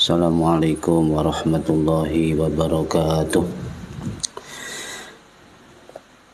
Assalamualaikum warahmatullahi wabarakatuh.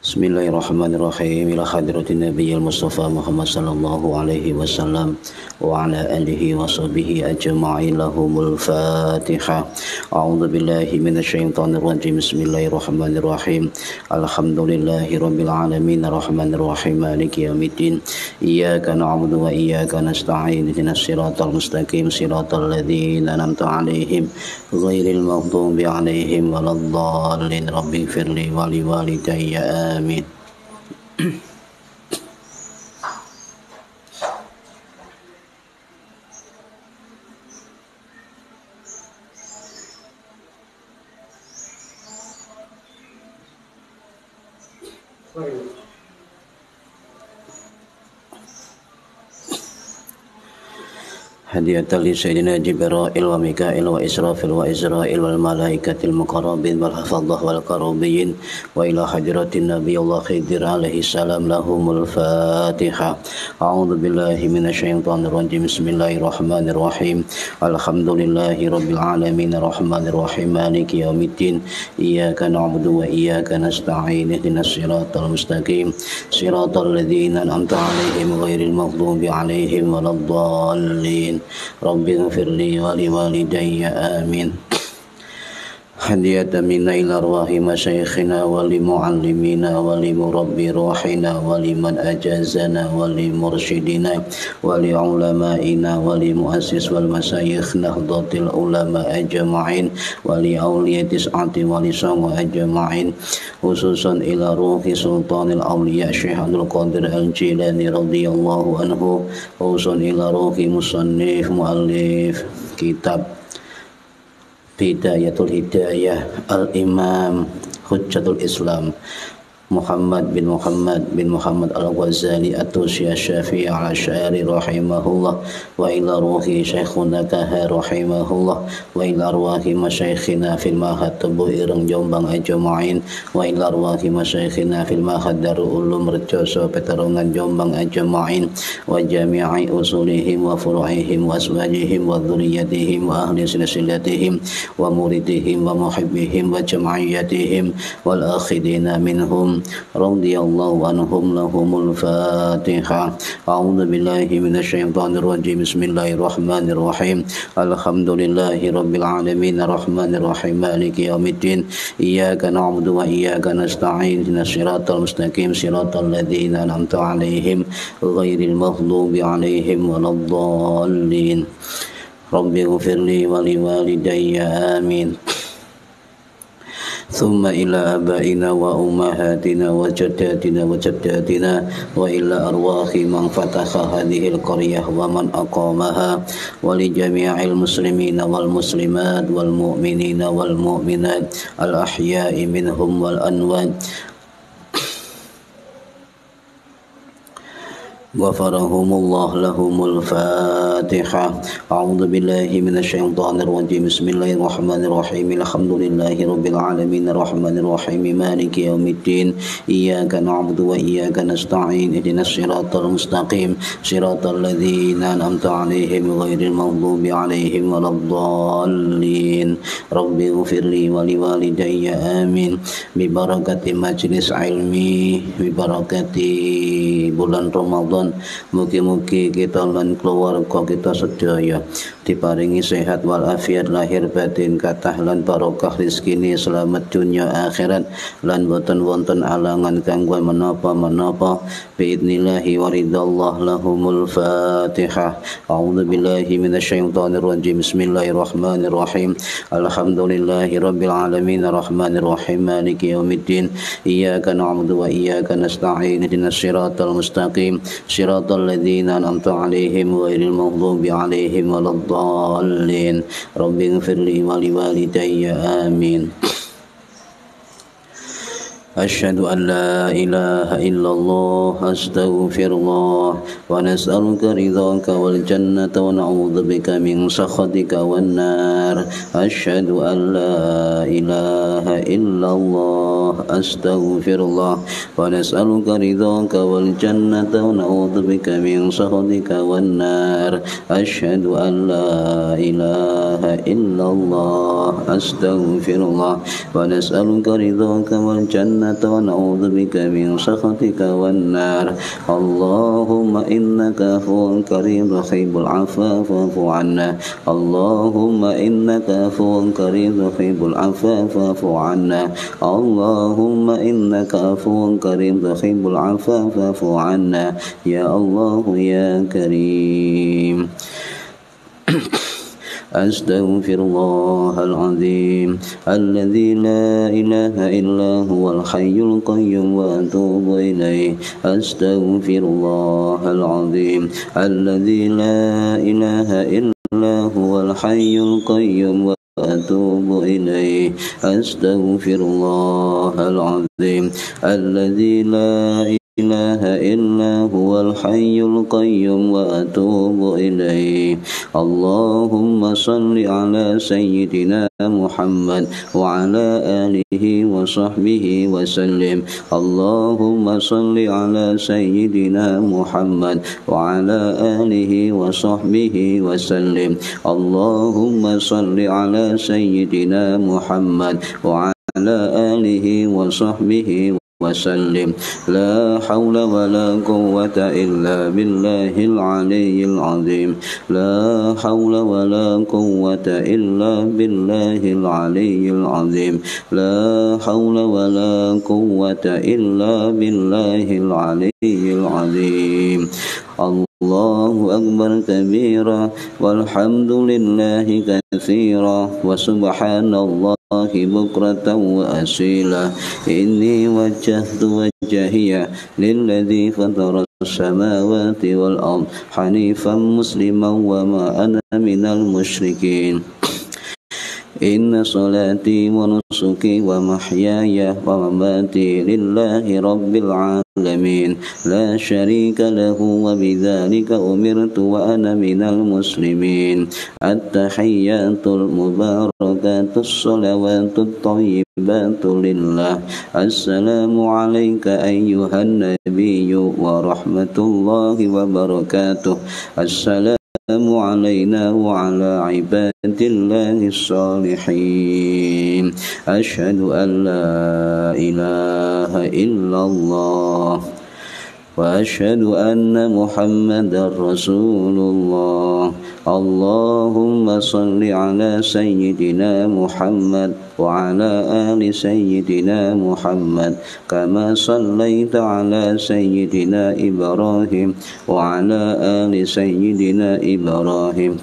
Bismillahirrahmanirrahim. Ila hadratin nabiyil mustafa Muhammad sallallahu alaihi wasallam wa ala alihi wa sahbihi ajma'in. Lahumul Fatihah. A'udzu billahi minasyaitonir rajim. Bismillahirrahmanirrahim. Alhamdulillahi rabbil alamin arrahmanir rahim maliki yaumiddin. Iyyaka na'budu wa iyyaka nasta'in. Ihdinas siratal mustaqim siratal ladzina an'amta 'alaihim ghairil maghdubi 'alaihim waladdallin. Rabbighfirli wa liwalidayya. Amin. Hadiyatan li sayyidina Jibril wa Mikail wa Israfil wa Israil wal malaikatil muqarrabin wal hafadhah wal karubiyyin wa ila hadratin nabiyillah Khidir alaihi salam. Lahumul Fatihah. A'udzu billahi minasyaitonir rajim. Bismillahirrahmanirrahim. Alhamdulillahi rabbil alamin arrahmanir rahim maliki yaumiddin. Iyyaka na'budu wa iyyaka nasta'in. Ihdinas siratal mustaqim siratal ladzina an'amta 'alaihim ghairil maghdubi 'alaihim waladdallin. Rabbighfirli wa liwalidayya. Amin. Hadiyatan minna ila arwahi masyayikhina wa li muallimina wa li murabbi ruhina wa liman ajazana wa li mursyidina wa li ulama'ina wa li muassis wal masyayikh nahdlatil ulama ajma'in wa li awliyatis ati wa li sama ajma'in, khususan ila ruhi sultanil awliya Syekh Abdul Qadir Al-Jilani radhiyallahu anhu, khususan ila ruhi musannif muallif kitab Bidayatul Hidayah Al-Imam Hujjatul Islam Muhammad bin Muhammad Al-Ghazali At-Tusi Asy-Syafi'i Al-Asy'ari rahimahullah, wa ila ruhi Syekhuna Kahar rahimahullah, wa ila arwahi masyayikhina fil Mahad Tebu Ireng Jombang ajma'in, wa ila arwahi masyayikhina fil Mahad Darul Ulum Rejoso Petarungan Jombang ajma'in, wa jami'i usulihim wa furu'ihim wa aswajihim wa dzurriyyatihim wa ahli silsilatihim wa muridihim wa muhibbihim wa jam'iyyatihim wal akhidina minhum radhiyallahu anhum. Lahumul Fatihah. A'udzu billahi minasyaitonir rajim. Bismillahirrahmanirrahim. Alhamdulillahi rabbil alamin arrahmanir rahim maliki yaumiddin. Iyyaka na'budu wa iyyaka nasta'in. Ihdinas siratal mustaqim siratal ladzina an'amta 'alaihim ghairil maghdubi 'alaihim waladdallin. Rabbighfirli wa liwalidayya. Amin. ثم إلى آبائنا وأمهاتنا وجداتنا وجداتنا وإلى أرواح من فتح هذه القرية ومن أقامها ولجميع المسلمين والمسلمات والمؤمنين والمؤمنات الأحياء منهم والأموات Ghafarahumullah. Lahumul Fatihah. A'udzu billahi minasyaitonir rajim. Bismillahirrahmanirrahim. Alhamdulillahi rabbil alamin arrahmanir rahim maliki yaumiddin. Iyyaka na'budu wa iyyaka nasta'in. Ihdinas siratal mustaqim siratal ladzina an'amta 'alaihim ghairil maghdubi 'alaihim waladdallin. Rabbighfirli wa liwalidayya. Amin. Bi barakati majlis ilmi, bi barakati bulan Ramadan, mugi-mugi kita lan keluarga kita sedaya diparingi sehat wal afiat lahir batin, kathah lan barokah rezekine selamat dunya akhirat lan boten wonten alangan gangguan menapa-menapa biidnillahi wa ridallah. Lahumul Fatihah. A'udzu billahi minasyaitonir rajim. Bismillahirrahmanirrahim. Alhamdulillahi rabbil alamin arrahmanir rahim maliki yaumiddin. Iyyaka na'budu wa iyyaka nasta'in. Ihdinas siratal mustaqim siratal ladzina an'amta 'alaihim ghairil maghdubi 'alaihim waladdallin. Rabbighfirli wa liwalidayya. Amin. أشهد أن لا إله إلا الله أستغفر الله ونسألك رضاك والجنة ونعوذ بك من سخطك والنار أشهد أن لا إله إلا الله أستغفر الله ونسألك رضاك والجنة ونعوذ بك من سخطك والنار أشهد أن لا إله إلا الله أستغفر الله ونسألك رضاك والجنة ونعوذ بك من سخطك والنار اللهم إنك عفو كريم تحب العفو فاعف عنا اللهم إنك عفو كريم تحب العفو فاعف عنا اللهم إنك عفو كريم تحب العفو فاعف عنا يا الله يا كريم أستغفر الله العظيم الذي لا إله إلا هو الحي القيوم وأتوب إليه أستغفر الله العظيم الذي لا إله إلا هو الحي القيوم وأتوب إليه أستغفر الله العظيم الذي لا إله إلا هو الحي القيوم وأتوب إليه اللهم صل على سيدنا محمد وعلى آله وصحبه وسلم اللهم صل على سيدنا محمد وعلى آله وصحبه وسلم اللهم صل على سيدنا محمد وعلى آله وصحبه وسلم لا حول ولا قوة إلا بالله العلي العظيم لا حول ولا قوة إلا بالله العلي العظيم لا حول ولا قوة إلا بالله العلي العظيم الله أكبر كبيرا والحمد لله كثيرا وسبحان الله بكرة وأصيلا إني وجهت وجهي للذي فطر السماوات والأرض حنيفا مسلما وما أنا من المشركين إن صلاتي ونسكي ومحياي ومماتي لله رب العالمين لا شريك له وبذلك أمرت وأنا من المسلمين التحيات المباركات الصلوات الطيبات لله السلام عليك أيها النبي ورحمة الله وبركاته السلام علينا وعلى عباد الله الصالحين أشهد أن لا إله إلا الله وأشهد أن محمدا رسول الله اللهم صل على سيدنا محمد وعلى آل سيدنا محمد كما صليت على سيدنا إبراهيم وعلى آل سيدنا إبراهيم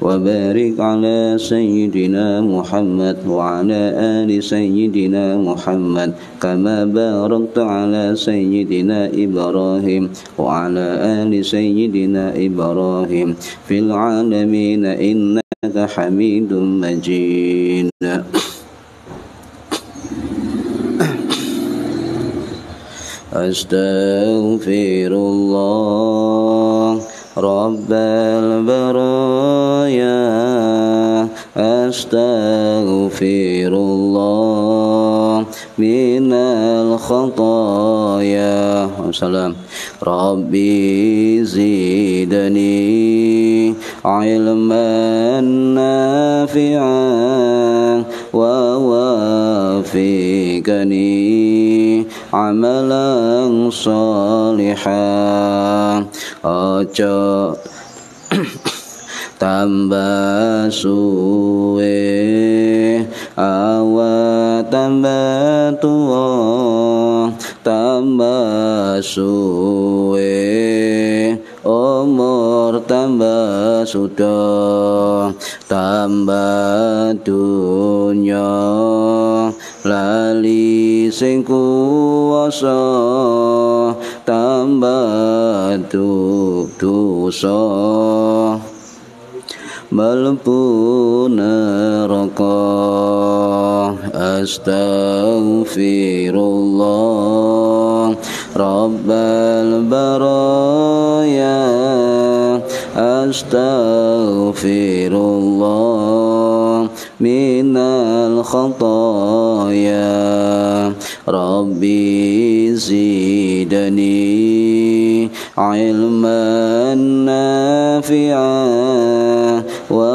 وبارك على سيدنا محمد وعلى آل سيدنا محمد كما باركت على سيدنا إبراهيم وعلى آل سيدنا إبراهيم في العالمين إنك حميد مجيد أستغفر الله رب البرايا أستغفر الله من الخطايا والسلام ربي زدني علما نافعا ووفقني عملا صالحا ojo tambah suwe awak tambah tua tambah suwe umur tambah sudah tambah dunya lali sing kuwasa tambah dosa mlebu neraka astaghfirullah Rabbal baraya astaghfirullah minal khataya Rabbi zidani ilman nafi'an wa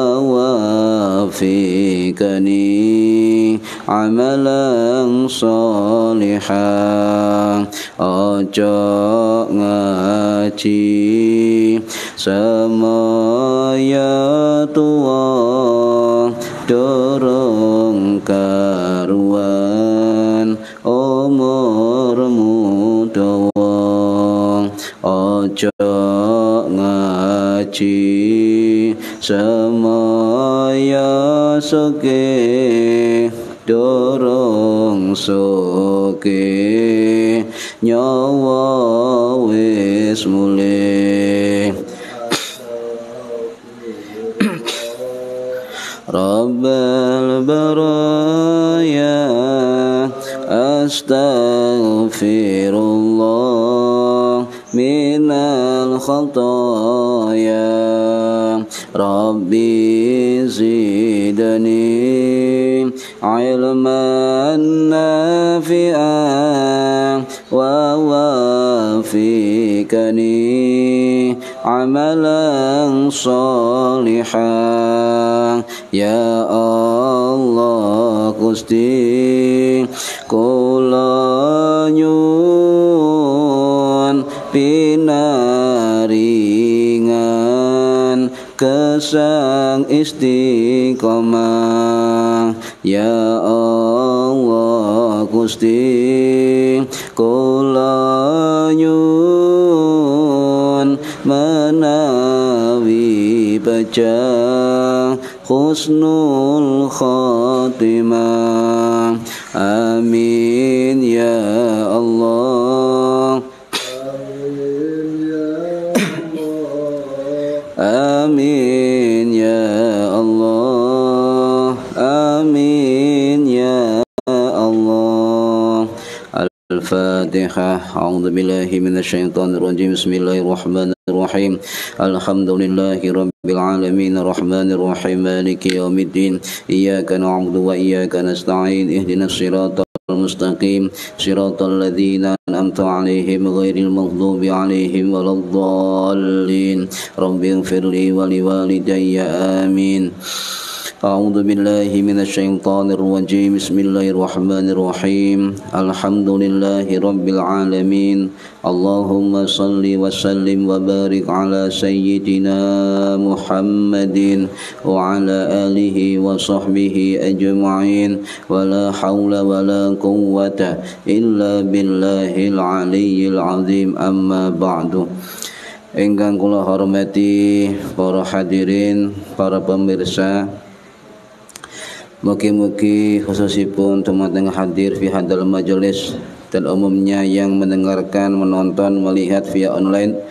wafiqani amalan salihan ojo ngaji semaya tua dorong karuan umurmu dawa ojo ngaji semaya soge dorong soge nyawa wis mulih Rabbal baraya astaghfirullah minal khataya Rabbi zidani ilman nafi'an wa wafiqani amalan salihan ya Allah Gusti kula nyuwun pinaringan kesang istiqomah ya Allah Gusti kula nyuwun menawi baca husnul khatimah amin ya Allah amin ya Allah amin ya Allah Al-Fatihah A'udzubillahi minasyaitonirrajim Bismillahirrahmanirrahim Alhamdulillahi rabbil alamin arrahmanirrahim maliki yaumiddin iyyaka na'budu wa iyyaka nasta'in ihdinas siratal mustaqim siratal ladzina an'amta 'alaihim ghairil maghdubi 'alaihim waladdallin rabbighfirli wa liwalidayya amin A'udzu billahi minasy syaithanir rajim Bismillahirrahmanirrahim Alhamdulillahi rabbil alamin Allahumma salli wa sallim wa barik ala sayyidina Muhammadin wa ala alihi wa sahbihi ajma'in wa la hawla wa la quwwata illa billahil aliyyil azim amma ba'du Ingkang kula hormati para hadirin para pemirsa Mugi-mugi khususipun teman-teman hadir fi hadal majelis dan umumnya yang mendengarkan, menonton, melihat via online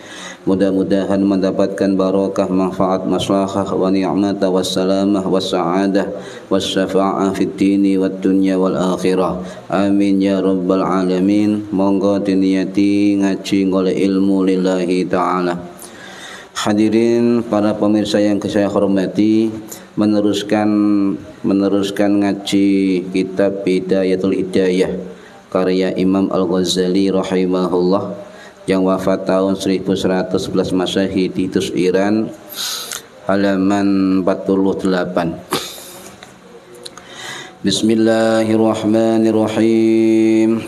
mudah-mudahan mendapatkan barokah, manfaat, maslahah wa ni'mata wassalamah wassa'adah wassafa'ah fid dini wad dunya wal akhirah amin ya rabbal alamin monggo diniyati ngaji ngoleh ilmu lillahi ta'ala Hadirin para pemirsa yang saya hormati, meneruskan ngaji kitab Bidayatul Hidayah karya Imam Al-Ghazali rahimahullah yang wafat tahun 1111 Masehi di Tus Iran halaman 48. Bismillahirrahmanirrahim.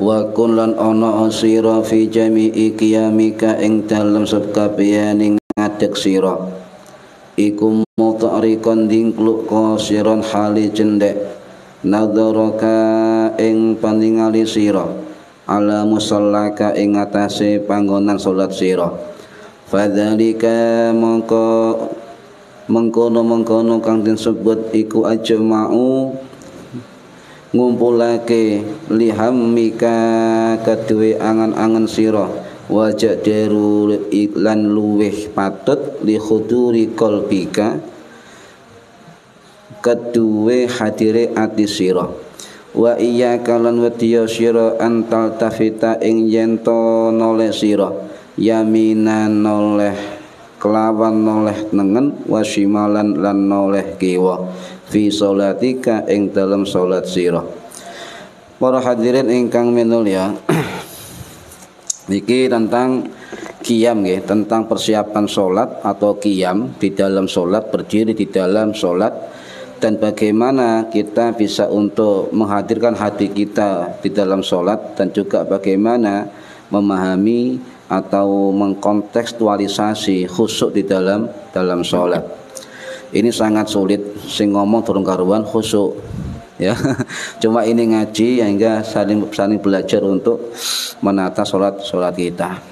Wa kullan ana asira fi jami'i qiyamika ing dalem sekabiyaning ngadeg sira iku muta'rikan dingkluk qasiran hali cendek nadharaka ing paningali sira ala musallaka ing atase panggonan salat sira fadzalika mengkono kang disebut iku ajma'u ngumpulake lihammika kaduwe angan-angan sira wajak deru iklan luweh patut li khuduri qalbika kedue hadire ati sira. Wa iyyaka lan wadiya sira antal tafita ing yen to noleh sira yaminan noleh kelawan noleh nengen wa shimalan lan noleh kiwa fi sholatika ing dalam salat sira. Para hadirin ingkang minulya, niki tentang qiyam nggih, tentang persiapan salat atau qiyam di dalam salat, berdiri di dalam salat, dan bagaimana kita bisa untuk menghadirkan hati kita di dalam salat, dan juga bagaimana memahami atau mengkontekstualisasi khusyuk di dalam salat. Ini sangat sulit, sing ngomong turun karuan khusyuk ya. Cuma ini ngaji hingga saling belajar untuk menata salat kita.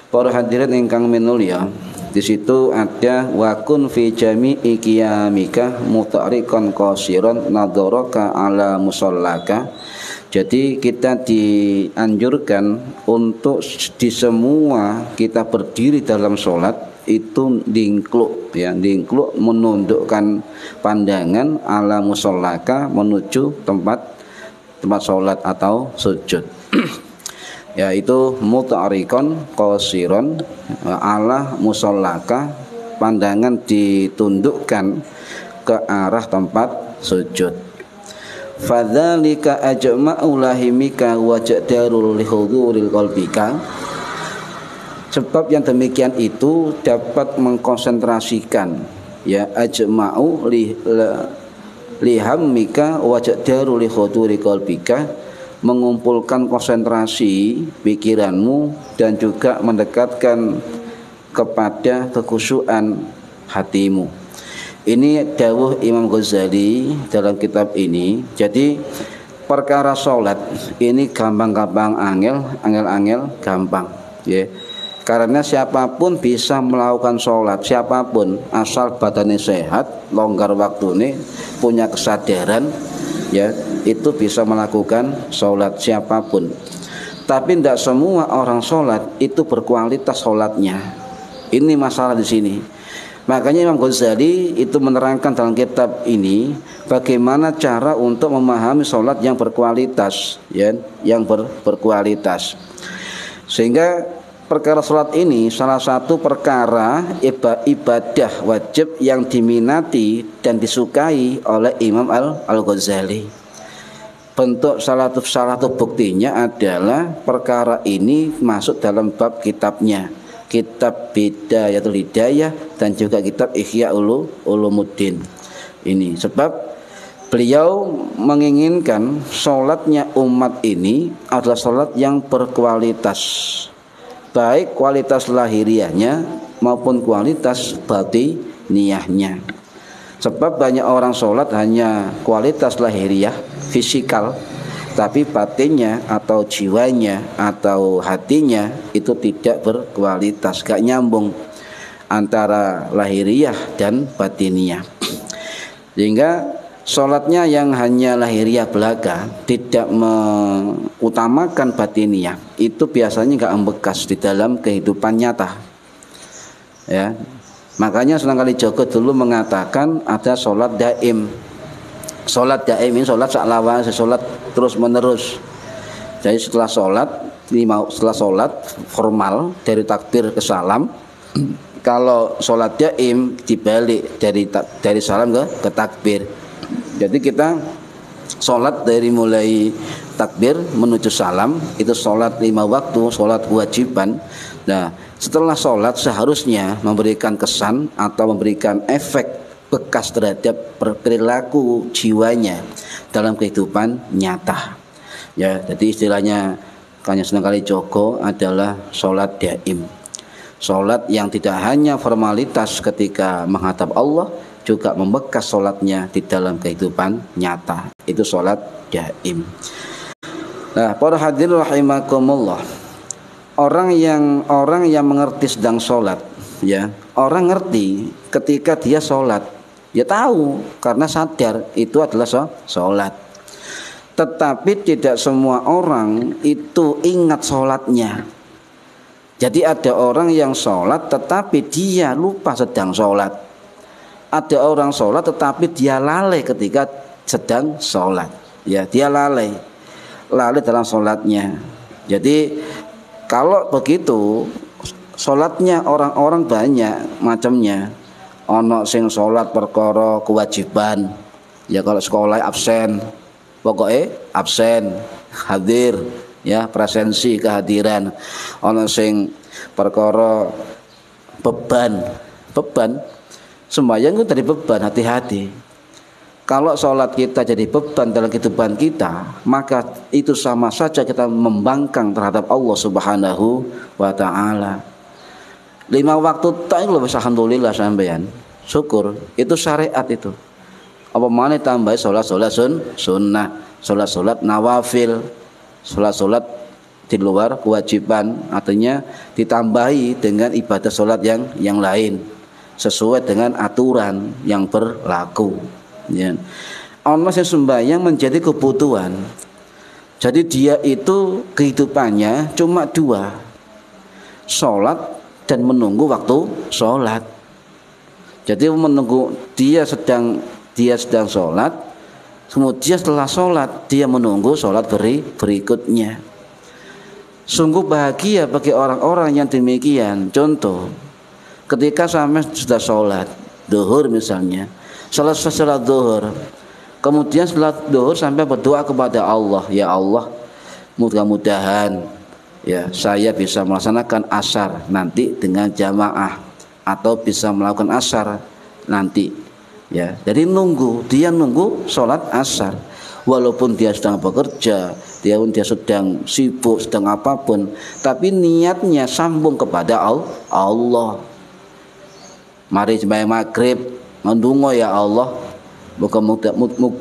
Para hadirin ingkang minulya, di situ ada wa kun fi jami'i qiyamika muta'riqan qasiran nadharaka ala musallaka. Jadi kita dianjurkan untuk di semua kita berdiri dalam salat itu dingkluk ya, dingkluk menundukkan pandangan ala musallaka menuju tempat salat atau sujud. Yaitu muta'riqan qasiran ala musallaka, pandangan ditundukkan ke arah tempat sujud. Fadzalika ajma'u lahimika wa ja'darul lihuduril qalbika. Sebab yang demikian itu dapat mengkonsentrasikan ya ajma'u lihammika wa ja'darul lihuduril qalbika, mengumpulkan konsentrasi pikiranmu dan juga mendekatkan kepada kekhusyuan hatimu. Ini dawuh Imam Ghazali dalam kitab ini. Jadi perkara salat ini gampang-gampang angel gampang ya. Karena siapapun bisa melakukan salat, siapapun asal badannya sehat, longgar waktune, punya kesadaran ya, itu bisa melakukan salat siapapun. Tapi tidak semua orang salat itu berkualitas salatnya. Ini masalah di sini. Makanya Imam Ghazali itu menerangkan dalam kitab ini bagaimana cara untuk memahami salat yang berkualitas ya, yang berkualitas. Sehingga perkara salat ini salah satu perkara ibadah wajib yang diminati dan disukai oleh Imam Al-Ghazali. Bentuk salah satu buktinya adalah perkara ini masuk dalam bab kitabnya, kitab Bidayatul Hidayah dan juga kitab Ihya Ulumuddin. Ini sebab beliau menginginkan salatnya umat ini adalah salat yang berkualitas, baik kualitas lahiriahnya maupun kualitas batiniyahnya. Sebab banyak orang sholat hanya kualitas lahiriah, fisikal, tapi batinnya atau jiwanya atau hatinya itu tidak berkualitas, gak nyambung antara lahiriah dan batiniyah. Sehingga sholatnya yang hanya lahiriah belaka, tidak mengutamakan batiniyah, itu biasanya gak membekas di dalam kehidupan nyata ya. Makanya Sunan Kalijaga dulu mengatakan ada sholat daim. Sholat daim ini sholat saklawan, sholat terus menerus. Jadi setelah sholat formal dari takbir ke salam, kalau sholat daim dibalik dari salam ke takbir. Jadi kita sholat dari mulai takbir menuju salam itu sholat 5 waktu, sholat kewajiban. Nah, setelah sholat seharusnya memberikan kesan atau memberikan efek bekas terhadap perilaku jiwanya dalam kehidupan nyata. Ya, jadi istilahnya Kanjeng Sunan Kalijaga adalah sholat daim. Sholat yang tidak hanya formalitas ketika menghadap Allah, juga membekas sholatnya di dalam kehidupan nyata. Itu sholat daim. Nah, para hadirin rahimakumullah, orang yang mengerti sedang sholat ya, orang ngerti ketika dia sholat, dia tahu karena sadar itu adalah sholat. Tetapi tidak semua orang itu ingat sholatnya. Jadi ada orang yang sholat tetapi dia lupa sedang sholat. ada orang sholat tetapi dia lalai ketika sedang sholat. Ya, dia lalai dalam sholatnya. Jadi kalau begitu sholatnya orang-orang banyak macamnya. Ono sing sholat perkara kewajiban. Ya kalau sekolah absen, pokoknya absen, hadir, ya presensi kehadiran. Ono sing perkara beban, sembahyang itu dari beban, hati-hati. Kalau sholat kita jadi beban dalam kehidupan kita, maka itu sama saja kita membangkang terhadap Allah Subhanahu wa ta'ala. 5 waktu tak itu lebih alhamdulillah sampean. Syukur, itu syariat itu. Apa mana tambah sholat sunnah, sholat nawafil, sholat di luar kewajiban, artinya ditambahi dengan ibadah sholat yang lain sesuai dengan aturan yang berlaku. Ya. Allah yang sembahyang menjadi kebutuhan. Jadi dia itu kehidupannya cuma 2, sholat dan menunggu waktu sholat. Jadi menunggu dia sedang sholat, kemudian setelah sholat dia menunggu sholat berikutnya. Sungguh bahagia bagi orang-orang yang demikian. Contoh, ketika sampai sudah sholat duhur misalnya, selesai sholat duhur, kemudian setelah duhur sampai berdoa kepada Allah, ya Allah, mudah-mudahan ya saya bisa melaksanakan asar nanti dengan jamaah, atau bisa melakukan asar nanti, ya. Jadi dia nunggu sholat asar, walaupun dia sedang bekerja, dia sedang sibuk, sedang apapun, tapi niatnya sambung kepada Allah. Mari sembahyang maghrib, mendungo ya Allah,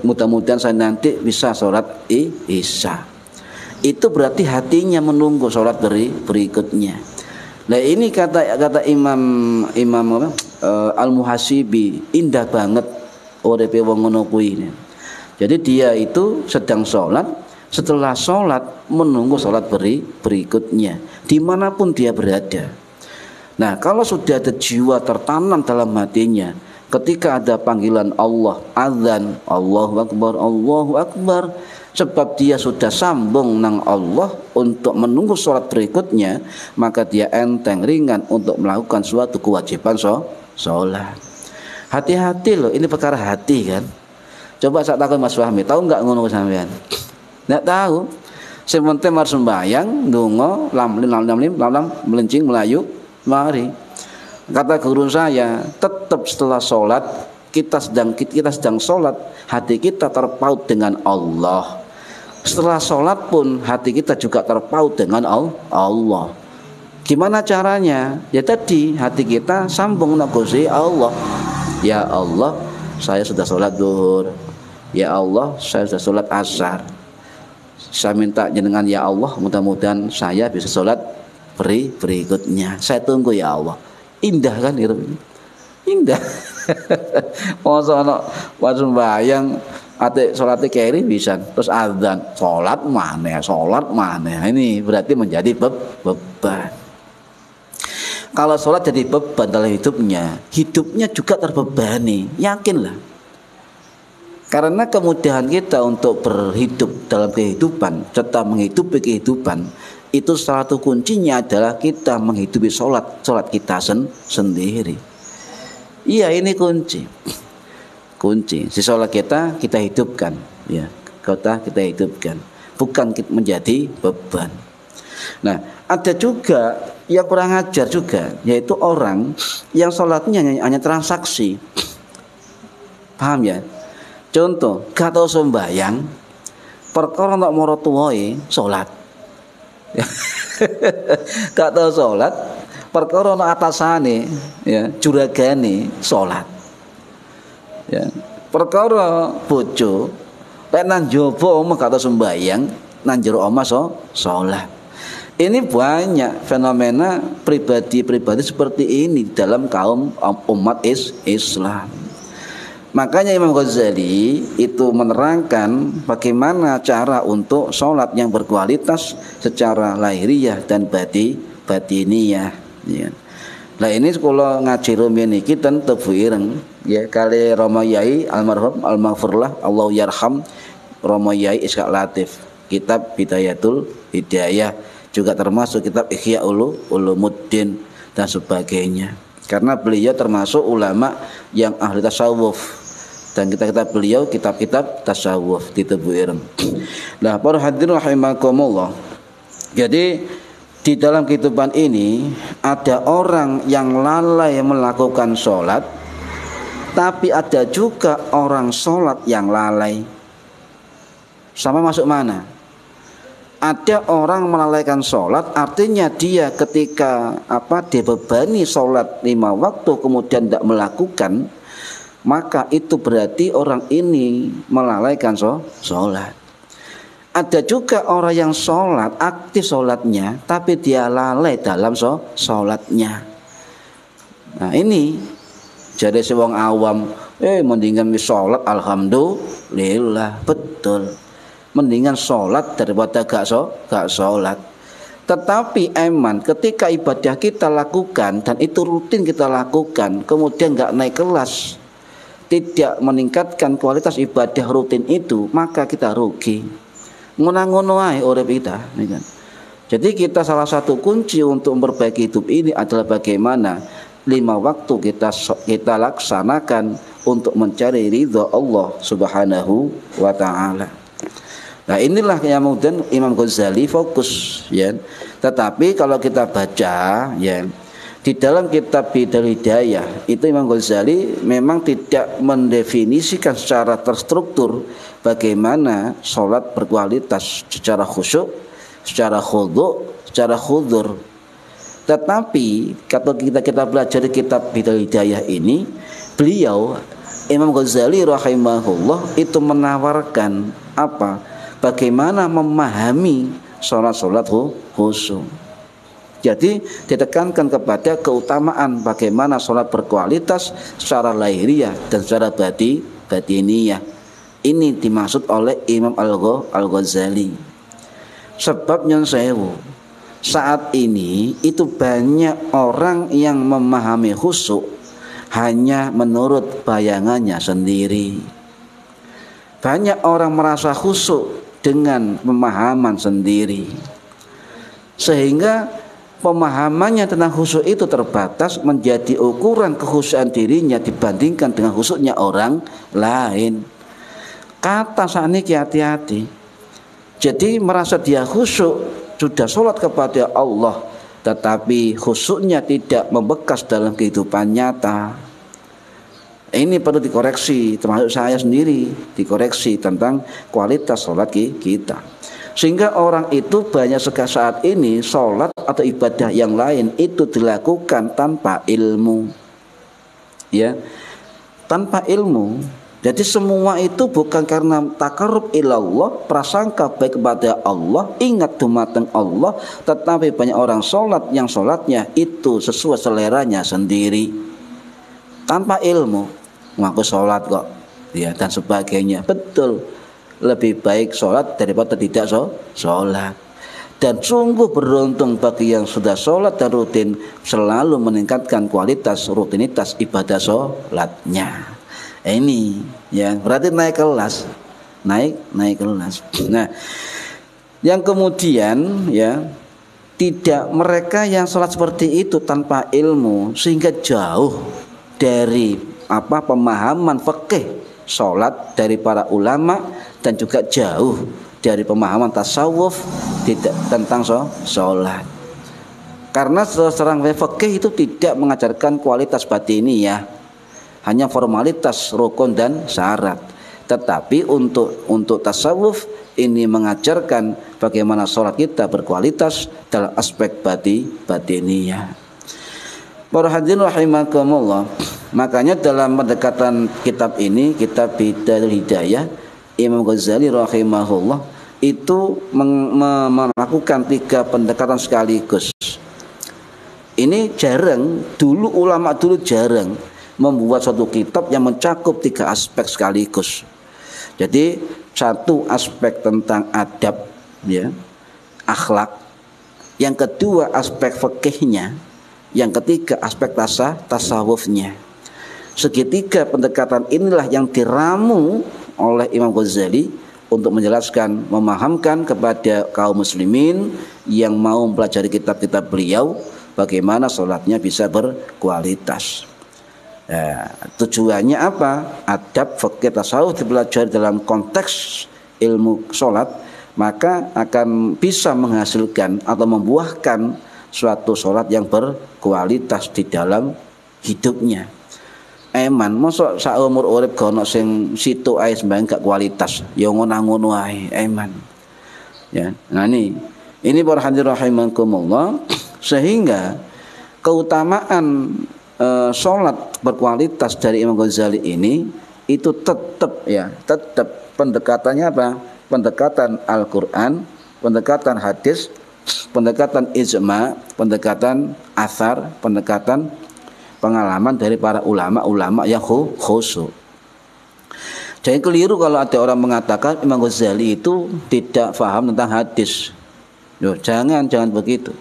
mudah-mudahan saya nanti bisa sholat isya. Itu berarti hatinya menunggu sholat berikutnya. Nah ini kata Imam Al-Muhasibi, indah banget uripe wong ngono kuwi. Jadi dia itu sedang sholat, setelah sholat menunggu sholat berikutnya dimanapun dia berada. Nah kalau sudah ada jiwa tertanam dalam hatinya, ketika ada panggilan Allah, azan, Allahu Akbar, sebab dia sudah sambung nang Allah untuk menunggu sholat berikutnya, maka dia enteng ringan untuk melakukan suatu kewajiban sholat. Hati-hati loh, ini perkara hati kan. Coba saya takut Mas Fahmi, tahu nggak ngono sampean? Nggak tahu. Sementara harus sembahyang, ndonga, lam melencing melayu, mari. Kata guru saya, tetap setelah sholat kita sedang sholat, hati kita terpaut dengan Allah. Setelah sholat pun hati kita juga terpaut dengan Allah. Gimana caranya? Ya tadi hati kita sambung nagosi Allah. Ya Allah, saya sudah sholat duhur. Ya Allah, saya sudah sholat asar. Saya minta jenengan ya Allah, mudah-mudahan saya bisa sholat berikutnya. Saya tunggu ya Allah. Indah kan hidup ini? Indah. Masa ana sembahyang ate salate keri bisa terus azan salat maneh. Ini berarti menjadi beban. Kalau salat jadi beban dalam hidupnya juga terbebani, yakinlah. Karena kemudahan kita untuk berhidup dalam kehidupan serta menghidupi kehidupan, itu salah satu kuncinya adalah kita menghidupi salat kita sendiri. Iya, ini kunci. Si sholat kita hidupkan, ya. Kita hidupkan, bukan menjadi beban. Nah, ada juga yang kurang ajar juga, yaitu orang yang sholatnya hanya transaksi. Paham ya? Contoh, gak tau sembahyang, perkara nak moro tuwae sholat. Gak tau sholat, perkara ana atasane ya juragane salat. Ya, perkara bojo lek nang jaba omah gak tau sembayang, nang jero omah salat. Ini banyak fenomena pribadi seperti ini dalam kaum umat Islam. Makanya Imam Ghazali itu menerangkan bagaimana cara untuk sholat yang berkualitas secara lahiriah dan batiniyah. Ya. Lah ini sekolah ngaji rumiyin iki tentu ireng ya kali Rama Yai almarhum almaghfurlah Allah yarham Rama Yai Ishaq Latif, kitab Bidayatul Hidayah, juga termasuk kitab Ihya Ulumuddin dan sebagainya. Karena beliau termasuk ulama yang ahli tasawuf, dan kita beliau kitab-kitab tasawuf di Tebu Ireng. Lah para hadirin rahimakumullah. Jadi di dalam kehidupan ini ada orang yang lalai melakukan sholat, tapi ada juga orang sholat yang lalai. Sama masuk mana? Ada orang melalaikan sholat, artinya dia ketika dibebani sholat 5 waktu kemudian tidak melakukan, maka itu berarti orang ini melalaikan sholat. Ada juga orang yang sholat, aktif sholatnya, tapi dia lalai dalam sholatnya. Nah ini jadi sewang awam, mendingan sholat alhamdulillah, betul. Mendingan sholat daripada gak sholat. Tetapi eman ketika ibadah kita lakukan dan itu rutin kita lakukan, kemudian gak naik kelas, tidak meningkatkan kualitas ibadah rutin itu, maka kita rugi. Ngono-ngono ae urip kita, kan? Jadi kita salah satu kunci untuk memperbaiki hidup ini adalah bagaimana 5 waktu kita laksanakan untuk mencari ridha Allah Subhanahu wa taala. Nah, inilah yang kemudian Imam Ghazali fokus ya. Tetapi kalau kita baca ya di dalam kitab Bidayatul Hidayah itu Imam Ghazali memang tidak mendefinisikan secara terstruktur bagaimana sholat berkualitas secara khusyuk, secara khudu', secara khudur. Tetapi kalau kita belajar di kitab Bidayatul Hidayah ini, beliau Imam Ghazali rahimahullah itu menawarkan bagaimana memahami sholat-sholat khusyuk. Jadi ditekankan kepada keutamaan bagaimana sholat berkualitas secara lahiriah dan secara batiniyah. Ini dimaksud oleh Imam Al-Ghazali. Sebab nyon sewu, saat ini itu banyak orang yang memahami khusyuk hanya menurut bayangannya sendiri. Banyak orang merasa khusyuk dengan pemahaman sendiri, sehingga pemahamannya tentang khusyuk itu terbatas menjadi ukuran kekhusyukan dirinya dibandingkan dengan khusyuknya orang lain. Kata saat ini hati-hati. Jadi merasa dia khusyuk, sudah sholat kepada Allah, tetapi khusyuknya tidak membekas dalam kehidupan nyata. Ini perlu dikoreksi, termasuk saya sendiri dikoreksi tentang kualitas sholat kita. Sehingga orang itu banyak sekali saat ini sholat atau ibadah yang lain itu dilakukan tanpa ilmu, ya, tanpa ilmu. Jadi semua itu bukan karena takarrub ilallah, prasangka baik kepada Allah, ingat dumateng Allah, tetapi banyak orang sholat yang sholatnya itu sesuai seleranya sendiri, tanpa ilmu, ngaku sholat kok, ya, dan sebagainya. Betul, lebih baik sholat daripada tidak sholat. Dan sungguh beruntung bagi yang sudah sholat dan rutin selalu meningkatkan kualitas rutinitas ibadah sholatnya. Ini ya berarti naik kelas, naik kelas. Nah, yang kemudian ya tidak mereka yang sholat seperti itu tanpa ilmu sehingga jauh dari pemahaman fikih sholat dari para ulama dan juga jauh dari pemahaman tasawuf tentang sholat. Karena seorang fikih itu tidak mengajarkan kualitas batiniyah, hanya formalitas rukun dan syarat. Tetapi untuk tasawuf ini mengajarkan bagaimana sholat kita berkualitas dalam aspek batiniyah. Para hadirin rahimakumullah, makanya dalam pendekatan kitab ini, kitab Bidayatul Hidayah, Imam Ghazali rahimahullah itu melakukan 3 pendekatan sekaligus. Ini jarang, dulu ulama dulu jarang membuat suatu kitab yang mencakup 3 aspek sekaligus. Jadi satu aspek tentang adab, ya, akhlak. Yang kedua aspek fikihnya. Yang ketiga aspek tasawufnya. Segitiga pendekatan inilah yang diramu oleh Imam Ghazali untuk menjelaskan, memahamkan kepada kaum muslimin yang mau mempelajari kitab-kitab beliau bagaimana sholatnya bisa berkualitas. Tujuannya apa? Adab fikih tasawuf dipelajari dalam konteks ilmu sholat, maka akan bisa menghasilkan atau membuahkan suatu sholat yang berkualitas di dalam hidupnya. Eman, mosok sak umur urip gono sing situ ae sembahyang gak kualitas, ya ngono ae, eman. Ya. Nah ini para hadirin rahimakumullah, sehingga keutamaan sholat berkualitas dari Imam Ghazali ini itu tetap pendekatannya apa? Pendekatan Al-Qur'an, pendekatan hadis, pendekatan ijma, pendekatan athar, pendekatan pengalaman dari para ulama-ulama yang khusyuk. Jadi keliru kalau ada orang mengatakan Imam Ghazali itu tidak paham tentang hadis. Loh, jangan begitu.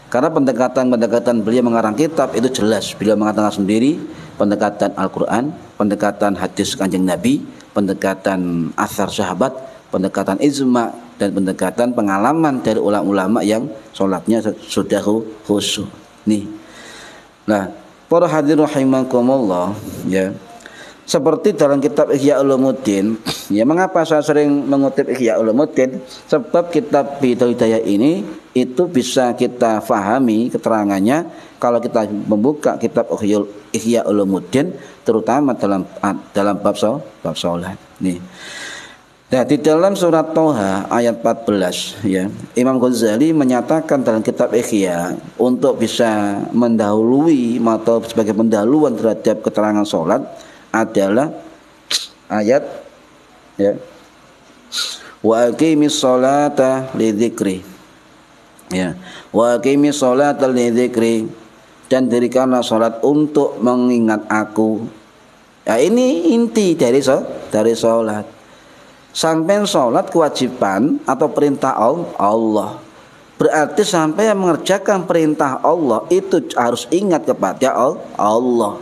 Karena pendekatan beliau mengarang kitab itu jelas. Beliau mengatakan sendiri pendekatan Al-Qur'an, pendekatan hadis Kanjeng Nabi, pendekatan athar sahabat, pendekatan ijma, dan pendekatan pengalaman dari ulama-ulama yang sholatnya sudah khusyuk. Nih. Nah, para hadirin rahimakumullah, ya. Seperti dalam kitab Ihya Ulumuddin, ya, mengapa saya sering mengutip Ihya Ulumuddin? Sebab kitab Bidayah Hidayah ini itu bisa kita fahami keterangannya kalau kita membuka kitab Ihya Ulumuddin, terutama dalam bab salat. Nih. Nah, di dalam surat Thaha ayat 14, ya, Imam Ghazali menyatakan dalam kitab Ihya untuk bisa mendahului atau sebagai pendahuluan terhadap keterangan sholat adalah ayat, ya, wa aqimis sholata lidzikri, ya, wa aqimis sholata lidzikri, dan dirikanlah sholat untuk mengingat aku. Ya, ini inti dari sholat. Sampai sholat kewajiban atau perintah Allah, berarti sampai mengerjakan perintah Allah itu harus ingat kepada Allah.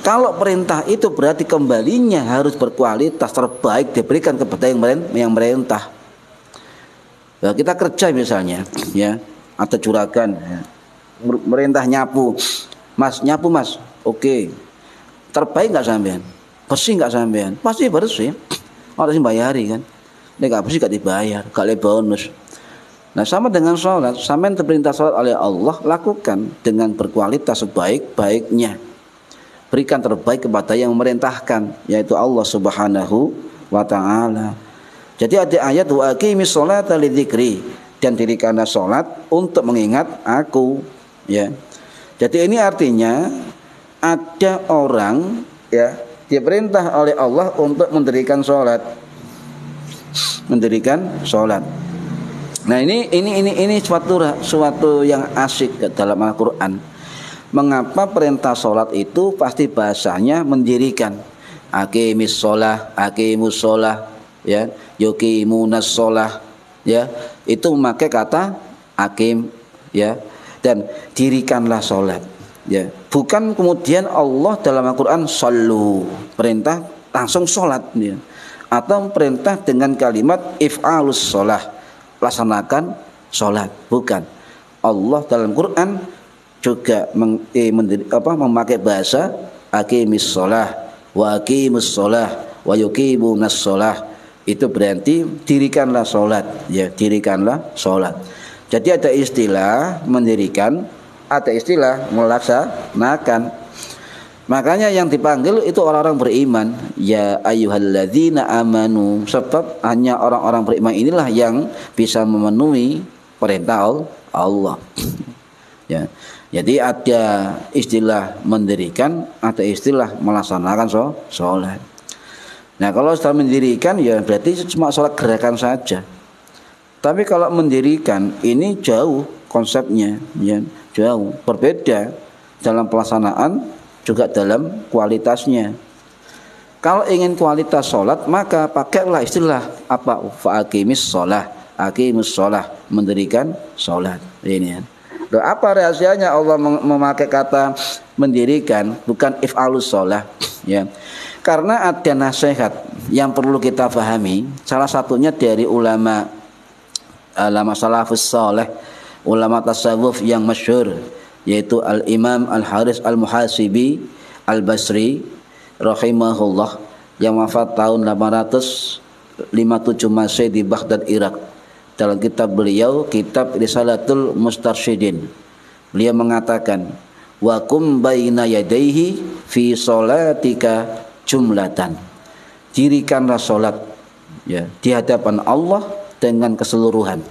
Kalau perintah itu berarti kembalinya harus berkualitas terbaik diberikan kepada yang merintah. Nah, kita kerja misalnya, ya, atau juragan, ya, merintah nyapu, nyapu mas, oke, terbaik nggak sampean? Bersih nggak sampean? Pasti bersih. Orang sih bayari kan, dia gak bersih gak dibayar, gak ada bonus. Nah, sama dengan sholat, sampai terperintah sholat oleh Allah, lakukan dengan berkualitas sebaik-baiknya. Berikan terbaik kepada yang memerintahkan, yaitu Allah Subhanahu wa Ta'ala. Jadi ada ayat wa aqimis sholata lidzikri, dan dirikanlah sholat untuk mengingat aku, ya. Jadi ini artinya ada orang, ya, diperintah oleh Allah untuk mendirikan sholat. Nah, ini suatu yang asyik dalam Al-Qur'an. Mengapa perintah sholat itu pasti bahasanya mendirikan. Aqimis sholah, aqimus sholah, ya, yuqimunas sholah, ya, itu memakai kata aqim, ya, dan dirikanlah sholat. Ya, bukan kemudian Allah dalam Al-Qur'an shollu, perintah langsung sholat, ya. Atau perintah dengan kalimat if'alus sholah, laksanakan sholat, bukan. Allah dalam Quran juga memakai bahasa aqimis sholah wa aqimus sholah wa yuqimunas sholah. Itu berarti dirikanlah sholat, ya, dirikanlah sholat. Jadi ada istilah mendirikan, ada istilah melaksanakan. Makanya yang dipanggil itu orang-orang beriman, ya ayyuhalladzina amanu, sebab hanya orang-orang beriman inilah yang bisa memenuhi perintah Allah. Ya. Jadi ada istilah mendirikan, ada istilah melaksanakan sholat. Nah, kalau sudah mendirikan ya berarti cuma sholat gerakan saja. Tapi kalau mendirikan ini jauh konsepnya, ya, jauh berbeda dalam pelaksanaan juga dalam kualitasnya. Kalau ingin kualitas sholat maka pakailah istilah apa? Fa'aqimis sholah, aqimus sholah, mendirikan sholat. Ini ya. Loh, apa rahasianya Allah memakai kata mendirikan, bukan if'alus sholah, ya? Karena ada nasihat yang perlu kita pahami. Salah satunya dari ulama salafus saleh, ulama tasawuf yang masyhur, yaitu Al-Imam Al-Haris Al-Muhasibi Al-Basri rahimahullah, yang wafat tahun 857 Masehi di Baghdad, Irak. Dalam kitab beliau, kitab Risalatul Mustarsyidin, beliau mengatakan, wa kum baina yadaihi fi sholatika jumlatan. Dirikanlah salat, ya, di hadapan Allah dengan keseluruhan.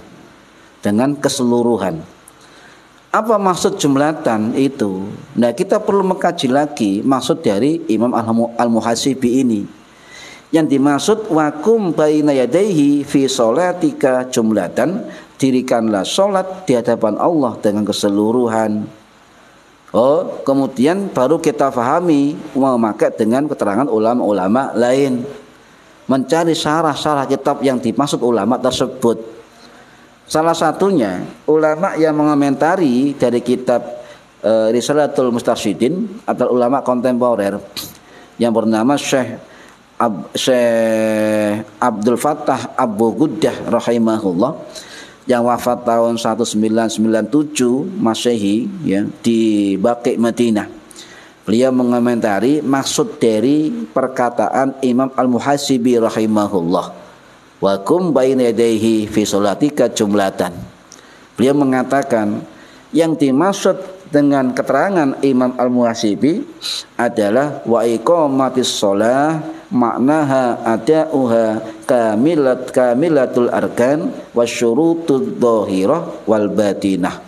Dengan keseluruhan. Apa maksud jumlatan itu? Nah, kita perlu mengkaji lagi maksud dari Imam Al-Muhasibi ini. Yang dimaksud wakum baina yadaihi fi sholatika jumlatan, dirikanlah salat di hadapan Allah dengan keseluruhan. Oh, kemudian baru kita fahami memakai dengan keterangan ulama-ulama lain, mencari syarah-syarah kitab yang dimaksud ulama tersebut. Salah satunya ulama yang mengomentari dari kitab Risalatul Mustarsyidin atau ulama kontemporer yang bernama Syekh Abdul Fattah Abu Guddah rahimahullah, yang wafat tahun 1997 Masehi, ya, di Baqi Madinah. Beliau mengomentari maksud dari perkataan Imam Al-Muhasibi rahimahullah, wa kum baina yadayhi fi sholatika jumlatan. Beliau mengatakan yang dimaksud dengan keterangan Imam Al-Muhasibi adalah wa iqamatis shalah maknaha ada'uha kamilatul arkan wasyurutud dhahirah wal batinah.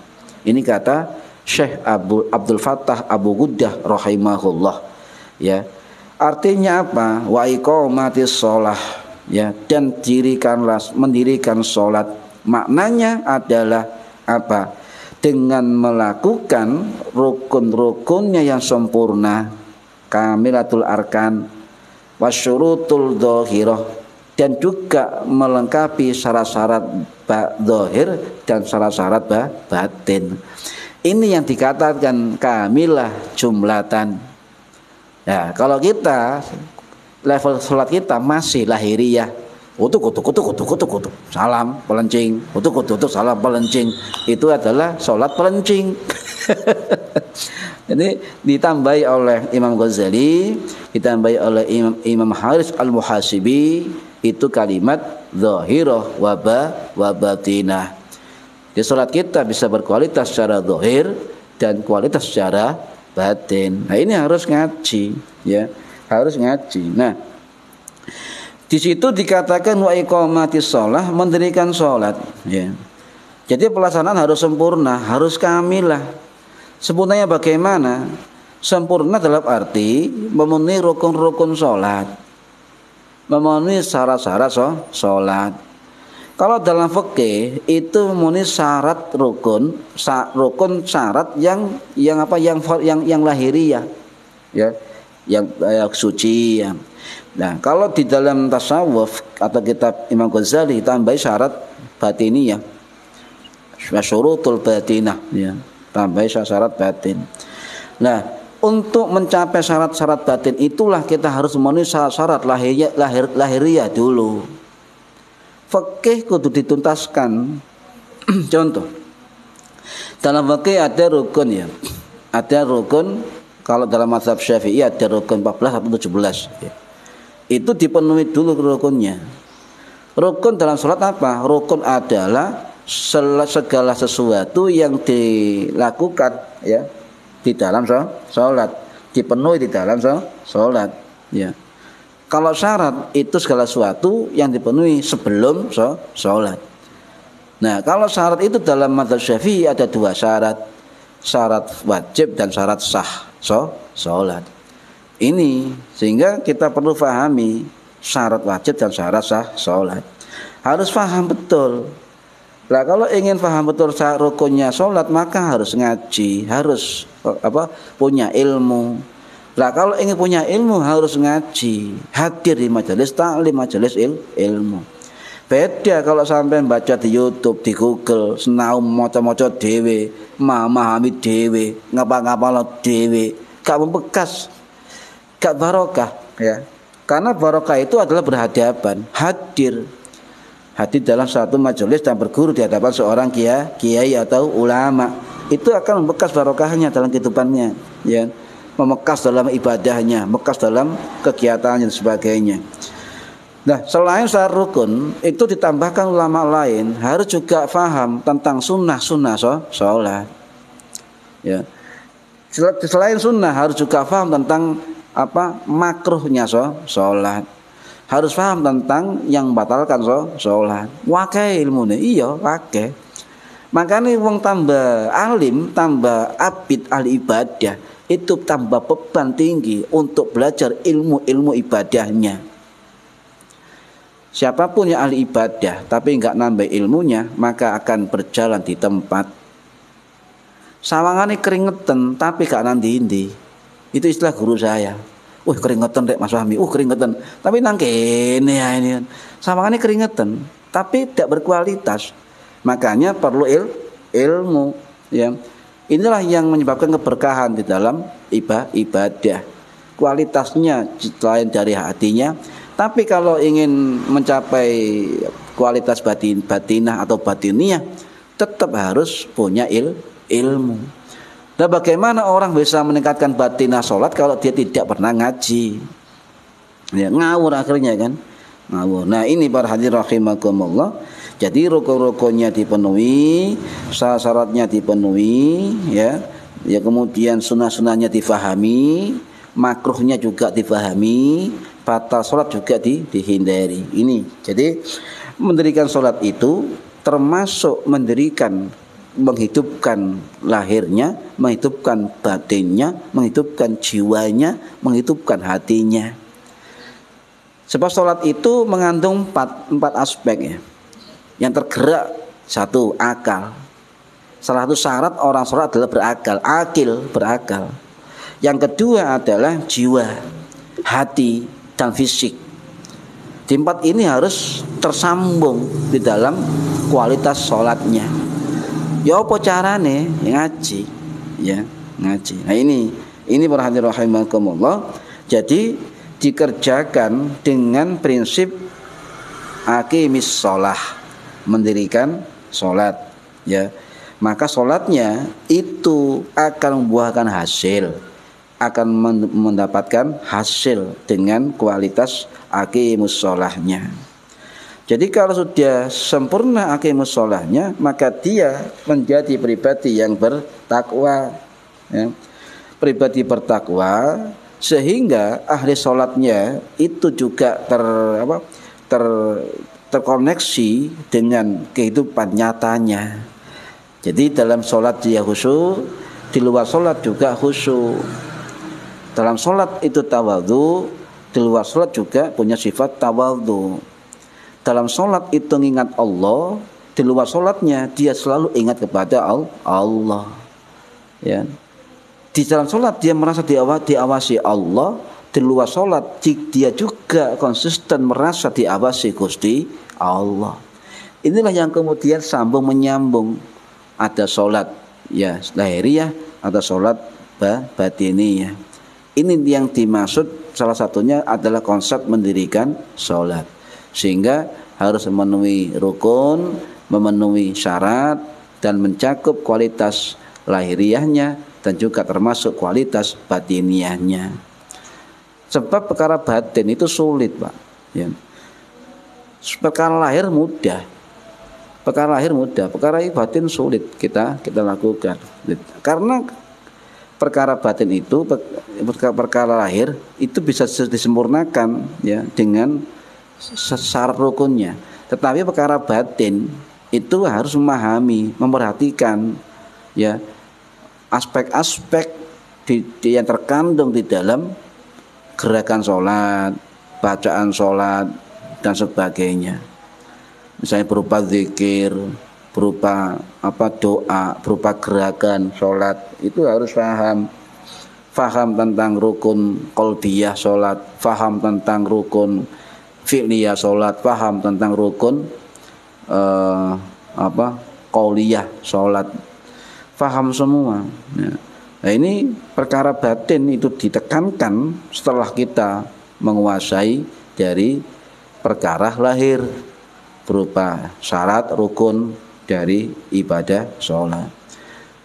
Ini kata Syekh Abdul Fattah Abu Guddah rahimahullah, ya. Artinya apa? Wa iqamatis shalah, ya, dan mendirikan salat. Maknanya adalah apa? Dengan melakukan rukun-rukunnya yang sempurna, kamilatul arkan wasyurutul dhahirah, dan juga melengkapi syarat-syarat zahir dan syarat-syarat batin. Ini yang dikatakan kamilah jumlatan. Ya, kalau kita level salat kita masih lahiriah, utuk salam pelencing, utuk salam pelencing, itu adalah salat pelencing. Ini ditambahi oleh Imam Ghazali, ditambahi oleh Imam Haris Al-Muhasibi, itu kalimat zahirah wa batinah. Di salat kita bisa berkualitas secara zahir dan kualitas secara batin. Nah, ini harus ngaji, ya, harus ngaji. Nah, di situ dikatakan wa iqamatis shalah, mendirikan salat, ya. Jadi pelaksanaan harus sempurna, harus kamilah. Sempurnanya bagaimana? Sempurna dalam arti memenuhi rukun-rukun salat, memenuhi syarat-syarat salat. Kalau dalam fikih itu memenuhi syarat rukun syarat yang lahiriah, ya, yang suci, ya. Nah, kalau di dalam tasawuf atau kitab Imam Ghazali tambah syarat batiniyah, syurutul batinah, ya, tambah syarat batin. Nah, untuk mencapai syarat-syarat batin itulah kita harus memenuhi syarat lahiriah dulu. Fikih kudu dituntaskan. Contoh, dalam fikih ada rukun, ya, ada rukun. Kalau dalam mazhab Syafi'i ada rukun 14 atau 17, ya. Itu dipenuhi dulu rukunnya. Rukun dalam sholat apa? Rukun adalah segala sesuatu yang dilakukan, ya, di dalam sholat, dipenuhi di dalam sholat, ya. Kalau syarat itu segala sesuatu yang dipenuhi sebelum sholat. Nah, kalau syarat itu dalam mazhab Syafi'i ada dua syarat, syarat wajib dan syarat sah sholat. Ini sehingga kita perlu pahami syarat wajib dan syarat sah sholat. Harus paham betul. Nah, kalau ingin paham betul rukunnya sholat, maka harus ngaji, harus punya ilmu. Nah, kalau ingin punya ilmu harus ngaji, hadir di majelis ta'lim, majelis ilmu. Beda kalau sampai baca di YouTube, di Google, senau maca-maca dhewe, memahami dhewe, ngapa-ngapalo dhewe, gak membekas, gak barokah ya. Karena barokah itu adalah berhadapan, hadir dalam satu majelis dan berguru di hadapan seorang kiai atau ulama. Itu akan membekas barokahnya dalam kehidupannya, ya. Memekas dalam ibadahnya, membekas dalam kegiatannya dan sebagainya. Nah, selain syarat rukun itu ditambahkan ulama lain harus juga faham tentang sunnah sholat. Ya. Selain sunnah harus juga faham tentang makruhnya sholat. Harus paham tentang yang membatalkan sholat. Wakai ilmune, iya wakai. Makanya wong tambah alim, tambah abid ahli ibadah itu tambah beban tinggi untuk belajar ilmu ibadahnya. Siapapun yang ahli ibadah tapi enggak nambah ilmunya, maka akan berjalan di tempat. Sawangane keringetan tapi gak nandi-indi. Itu istilah guru saya. Keringetan rek Mas Fahmi. Keringetan. Tapi nang kene ya ini. Sawangane keringetan tapi tidak berkualitas. Makanya perlu ilmu, ya. Inilah yang menyebabkan keberkahan di dalam ibadah. Kualitasnya selain dari hatinya. Tapi kalau ingin mencapai kualitas batinah atau batiniah, tetap harus punya ilmu. Nah, bagaimana orang bisa meningkatkan batinah sholat kalau dia tidak pernah ngaji? Ya, ngawur akhirnya kan, ngawur. Nah, ini para hadirin rahimakumullah. Jadi rukun-rukunnya dipenuhi, syarat-syaratnya dipenuhi, ya. Ya, kemudian sunnah-sunnahnya difahami, makruhnya juga difahami, batal sholat juga dihindari. Ini jadi mendirikan sholat itu termasuk menghidupkan lahirnya, menghidupkan batinnya, menghidupkan jiwanya, menghidupkan hatinya. Sebab sholat itu mengandung empat aspek, ya. Yang tergerak satu, akal. Salah satu syarat orang sholat adalah berakal. Yang kedua adalah jiwa, hati, dan fisik. Di empat ini harus tersambung di dalam kualitas sholatnya. Ya apa carane? Ngaji, ya ngaji. Nah ini para hadirin rahimakumullah. Jadi dikerjakan dengan prinsip aqimis sholah, mendirikan sholat, ya. Maka sholatnya itu akan membuahkan hasil, akan mendapatkan hasil dengan kualitas aqimus sholahnya. Jadi kalau sudah sempurna aqimus sholahnya, maka dia menjadi pribadi yang bertakwa, ya. Pribadi bertakwa sehingga ahli sholatnya itu juga terkoneksi dengan kehidupan nyatanya. Jadi dalam sholat dia khusyuk, di luar sholat juga khusyuk. Dalam sholat itu tawadhu, di luar sholat juga punya sifat tawadhu. Dalam sholat itu ingat Allah, di luar sholatnya dia selalu ingat kepada Allah. Ya. Di dalam sholat dia merasa diawasi Allah, di luar sholat dia juga konsisten merasa diawasi Gusti Allah. Inilah yang kemudian sambung menyambung. Ada sholat ya lahiriah, ada sholat batiniyah. Ini yang dimaksud, salah satunya adalah konsep mendirikan sholat. Sehingga harus memenuhi rukun, memenuhi syarat, dan mencakup kualitas lahiriahnya dan juga termasuk kualitas batiniyahnya. Sebab perkara batin itu sulit, Pak, ya. Perkara lahir mudah, perkara batin sulit kita lakukan. Karena perkara batin itu, perkara lahir itu bisa disempurnakan, ya, dengan syarat rukunnya. Tetapi perkara batin itu harus memahami, memperhatikan, ya, aspek-aspek yang terkandung di dalam gerakan sholat, bacaan sholat, dan sebagainya. Misalnya berupa zikir, berupa doa, berupa gerakan sholat, itu harus faham tentang rukun qalbiyah sholat, faham tentang rukun fi'liyah sholat, paham tentang rukun qauliyah sholat, paham semua. Ya. Nah ini perkara batin itu ditekankan setelah kita menguasai dari perkara lahir berupa syarat rukun dari ibadah sholat.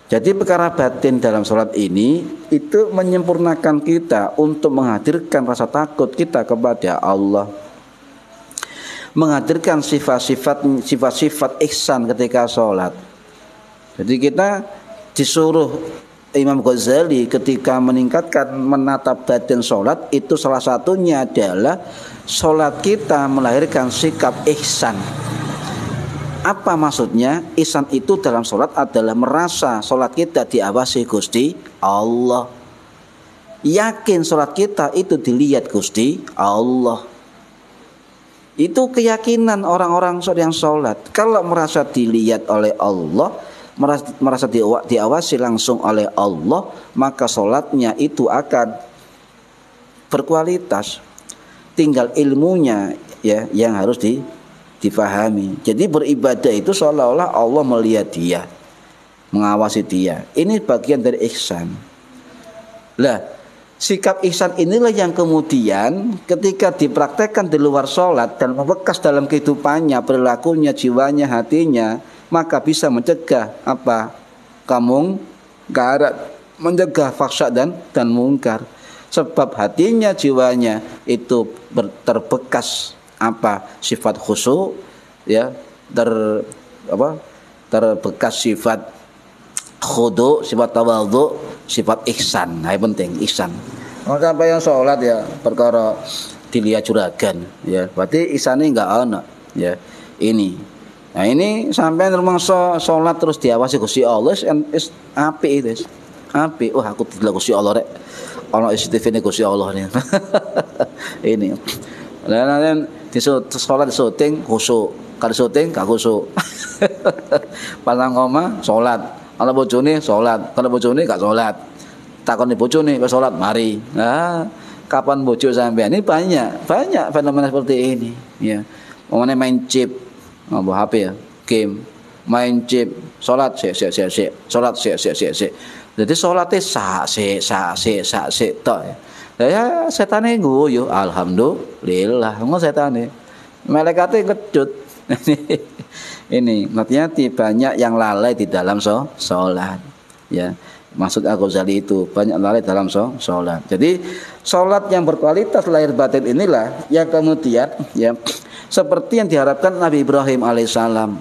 Jadi perkara batin dalam sholat ini itu menyempurnakan kita untuk menghadirkan rasa takut kita kepada Allah, menghadirkan sifat-sifat ihsan ketika sholat. Jadi kita disuruh Imam Ghazali ketika menatap batin sholat itu salah satunya adalah sholat kita melahirkan sikap ihsan. Apa maksudnya? Ihsan itu dalam sholat adalah merasa sholat kita diawasi Gusti Allah, yakin sholat kita itu dilihat Gusti Allah. Itu keyakinan orang-orang yang sholat. Kalau merasa dilihat oleh Allah, merasa diawasi langsung oleh Allah, maka sholatnya itu akan berkualitas. Tinggal ilmunya ya yang harus difahami. Jadi beribadah itu seolah-olah Allah melihat dia, mengawasi dia. Ini bagian dari ihsan. Lah, sikap ihsan inilah yang kemudian ketika dipraktekkan di luar sholat dan membekas dalam kehidupannya, perilakunya, jiwanya, hatinya, maka bisa mencegah kamungkarat, mencegah fahsya dan mungkar. Sebab hatinya, jiwanya itu terbekas sifat khusyuk, ya, terbekas sifat khudu, sifat tawadhu, sifat ihsan. Nah, penting ihsan. Maka sampai yang sholat ya perkara dilihat juragan, ya, berarti ihsannya enggak ana, ya. Ini. Nah, ini sampai rumangsa sholat terus diawasi Gusti Allah, is apik itu. Apik. Wah, aku didelok Gusti Allah rek. Ana CCTV-ne Gusti Allah nih. Ini. Lalu sholat syuting khusyuk, kalau syuting gak khusyuk. Pasang koma sholat, kalau bojone sholat, kalau bojone gak sholat. Takoni bojone wis sholat mari. Nah, kapan bojo sampean? Ini banyak fenomena seperti ini, ya. Momennya main chip, HP ya, game, main chip, sholat sik, sholat sik. Jadi sholatnya sak tok. Ya setane guyu, alhamdulillah. Ngono setane. Malaikate ngedut. Ini artinya banyak yang lalai di dalam sholat. Ya. Maksud Al-Ghazali itu banyak lalai dalam sholat. Jadi sholat yang berkualitas lahir batin inilah yang kemudian ya seperti yang diharapkan Nabi Ibrahim alaihissalam.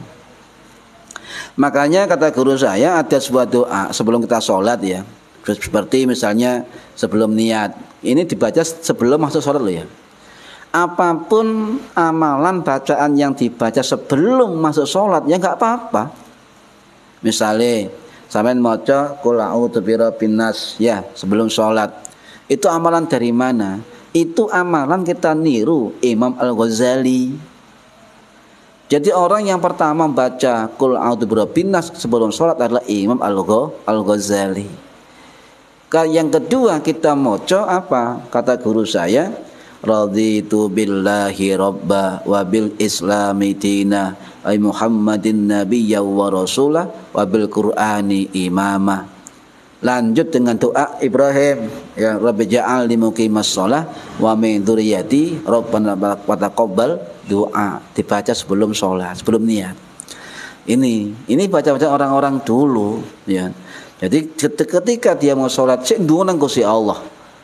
Makanya kata guru saya ada sebuah doa sebelum kita sholat ya. Seperti misalnya sebelum niat. Ini dibaca sebelum masuk sholat loh ya. Apapun amalan bacaan yang dibaca sebelum masuk sholat ya nggak apa-apa. Misalnya sampean maca qul a'udzu birabbin nas ya sebelum sholat. Itu amalan dari mana? Itu amalan kita niru Imam Al-Ghazali. Jadi orang yang pertama membaca qul a'udzu birabbin nas sebelum sholat adalah Imam Al-Ghazali. Yang kedua kita maca apa? Kata guru saya, raditu billahi rabba wa bil islami dina ay Muhammadin nabiyya wa rasulah wa bil qur'ani imama. Lanjut dengan doa Ibrahim, ya Rabbi ja'alni muqimas shalah wa min dzurriyyati rabbana wa taqabbal doa. Dibaca sebelum sholat, sebelum niat. Ini baca-baca orang-orang dulu, ya. Jadi ketika dia mau sholat, ndungan Gusti Allah.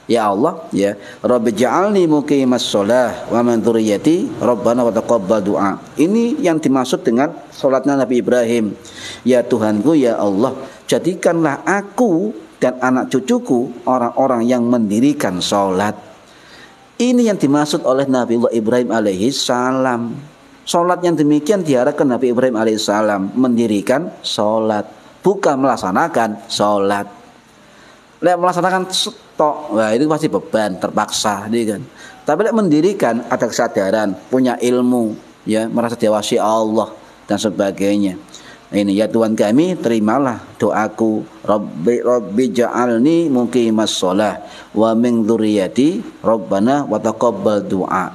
Ya Allah, ya Rabbi ja'alni muqimas shalah wa min dzurriyyati rabbana wa taqabbal doa. Ini yang dimaksud dengan sholatnya Nabi Ibrahim. Ya Tuhanku, ya Allah, jadikanlah aku dan anak cucuku orang-orang yang mendirikan sholat. Ini yang dimaksud oleh Nabiullah Ibrahim alaihi salam. Sholat yang demikian diharapkan Nabi Ibrahim alaihi salam, mendirikan sholat, bukan melaksanakan sholat. Melaksanakan stok, wah itu pasti beban, terpaksa, kan. Tapi mendirikan ada kesadaran, punya ilmu, ya merasa diawasi Allah dan sebagainya. Ini ya Tuhan kami, terimalah doaku. Rabbi ja'alni muqimas shalah wa min dzurriyyati rabbana wa taqabbal doa.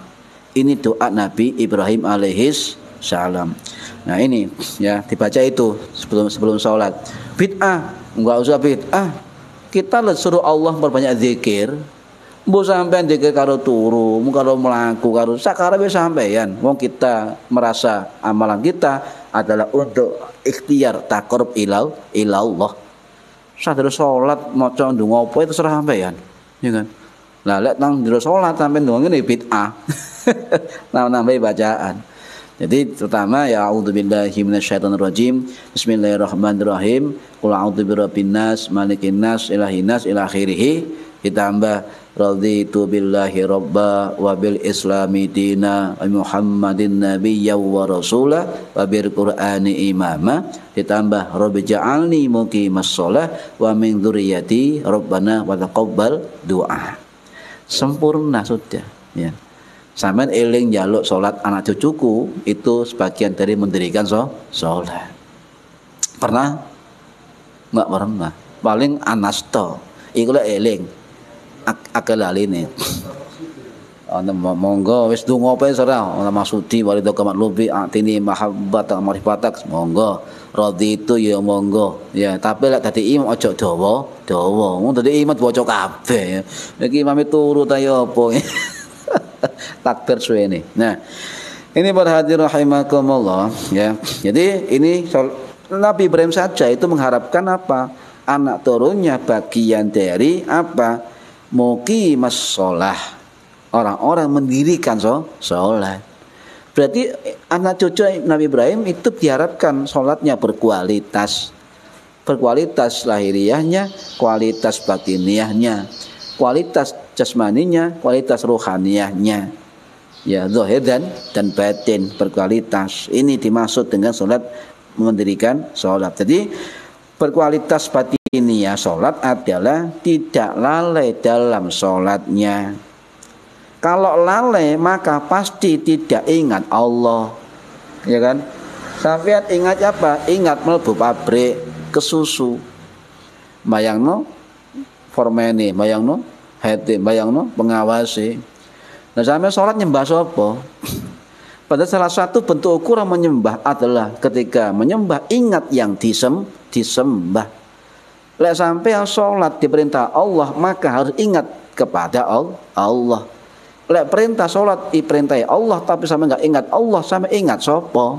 Ini doa Nabi Ibrahim alaihis salam. Nah ini ya dibaca itu sebelum sholat. Bid'ah, enggak usah bid'ah. Kita suruh Allah berbanyak zikir. Mbok sampean zikir karo turu, karo mlaku, karo sakarepe sampean. Wong kita merasa amalan kita adalah untuk ikhtiar taqarrub ilallah. Sadar sholat maca ndonga apa itu serah sampean, ya kan? Lah lek nang ndero sholat sampean ndonga ngene bid'ah. Nambah bacaan. Jadi terutama ya a'udzubillahi minasyaitonirrajim. Bismillahirrahmanirrahim. Qul a'udzu birabbin nas, malikin nas, ilahin nas ila akhirih. Ditambah raditu billahi robba wa bil islami dina wa muhammadin nabiyya wa rasula wa bil qur'ani imama. Ditambah rabbi ja'alni muqimas shalah wa min dzurriyyati rabbana wa taqabbal du'a. Sempurna sudah ya. Sampeyan eling njaluk salat anak cucuku itu sebagian dari mendirikan salat. Pernah? Enggak pernah. Paling anasto. Iku lek eling. Akal laline. Ana monggo wis donga ae serah. Ana maksudi walidha kamat lubi atini mahabbat marifatak monggo. Raditu ya monggo. Ya, tapi lek dadi imam aja dawa. Wong dadi imam waca kabeh. Iki imame turu ta ya apa. Takbir suwene. Nah, ini para hadirin rahimakumullah ya. Jadi ini Nabi Ibrahim saja itu mengharapkan apa? Anak turunnya bagian dari apa? Muqimas shalah. Orang-orang mendirikan salat. Berarti anak cucu Nabi Ibrahim itu diharapkan salatnya berkualitas. Berkualitas lahiriahnya, kualitas batiniahnya, kualitas jasmaninya, kualitas rohaniahnya. Ya, zahir dan batin berkualitas. Ini dimaksud dengan salat, mendirikan salat. Jadi berkualitas batiniah salat adalah tidak lalai dalam salatnya. Kalau lalai maka pasti tidak ingat Allah. Ya kan? Sampeyan ingat apa? Ingat mlebu pabrik kesusu. Bayangno formene, bayangno hati, bayangno pengawasi. Nah sampai sholat nyembah sapa? Pada salah satu bentuk ukuran menyembah adalah ketika menyembah ingat yang disembah. Lek sampai sholat diperintah Allah maka harus ingat kepada Allah. Lek perintah sholat diperintah Allah tapi sampai enggak ingat Allah, sampai ingat sapa?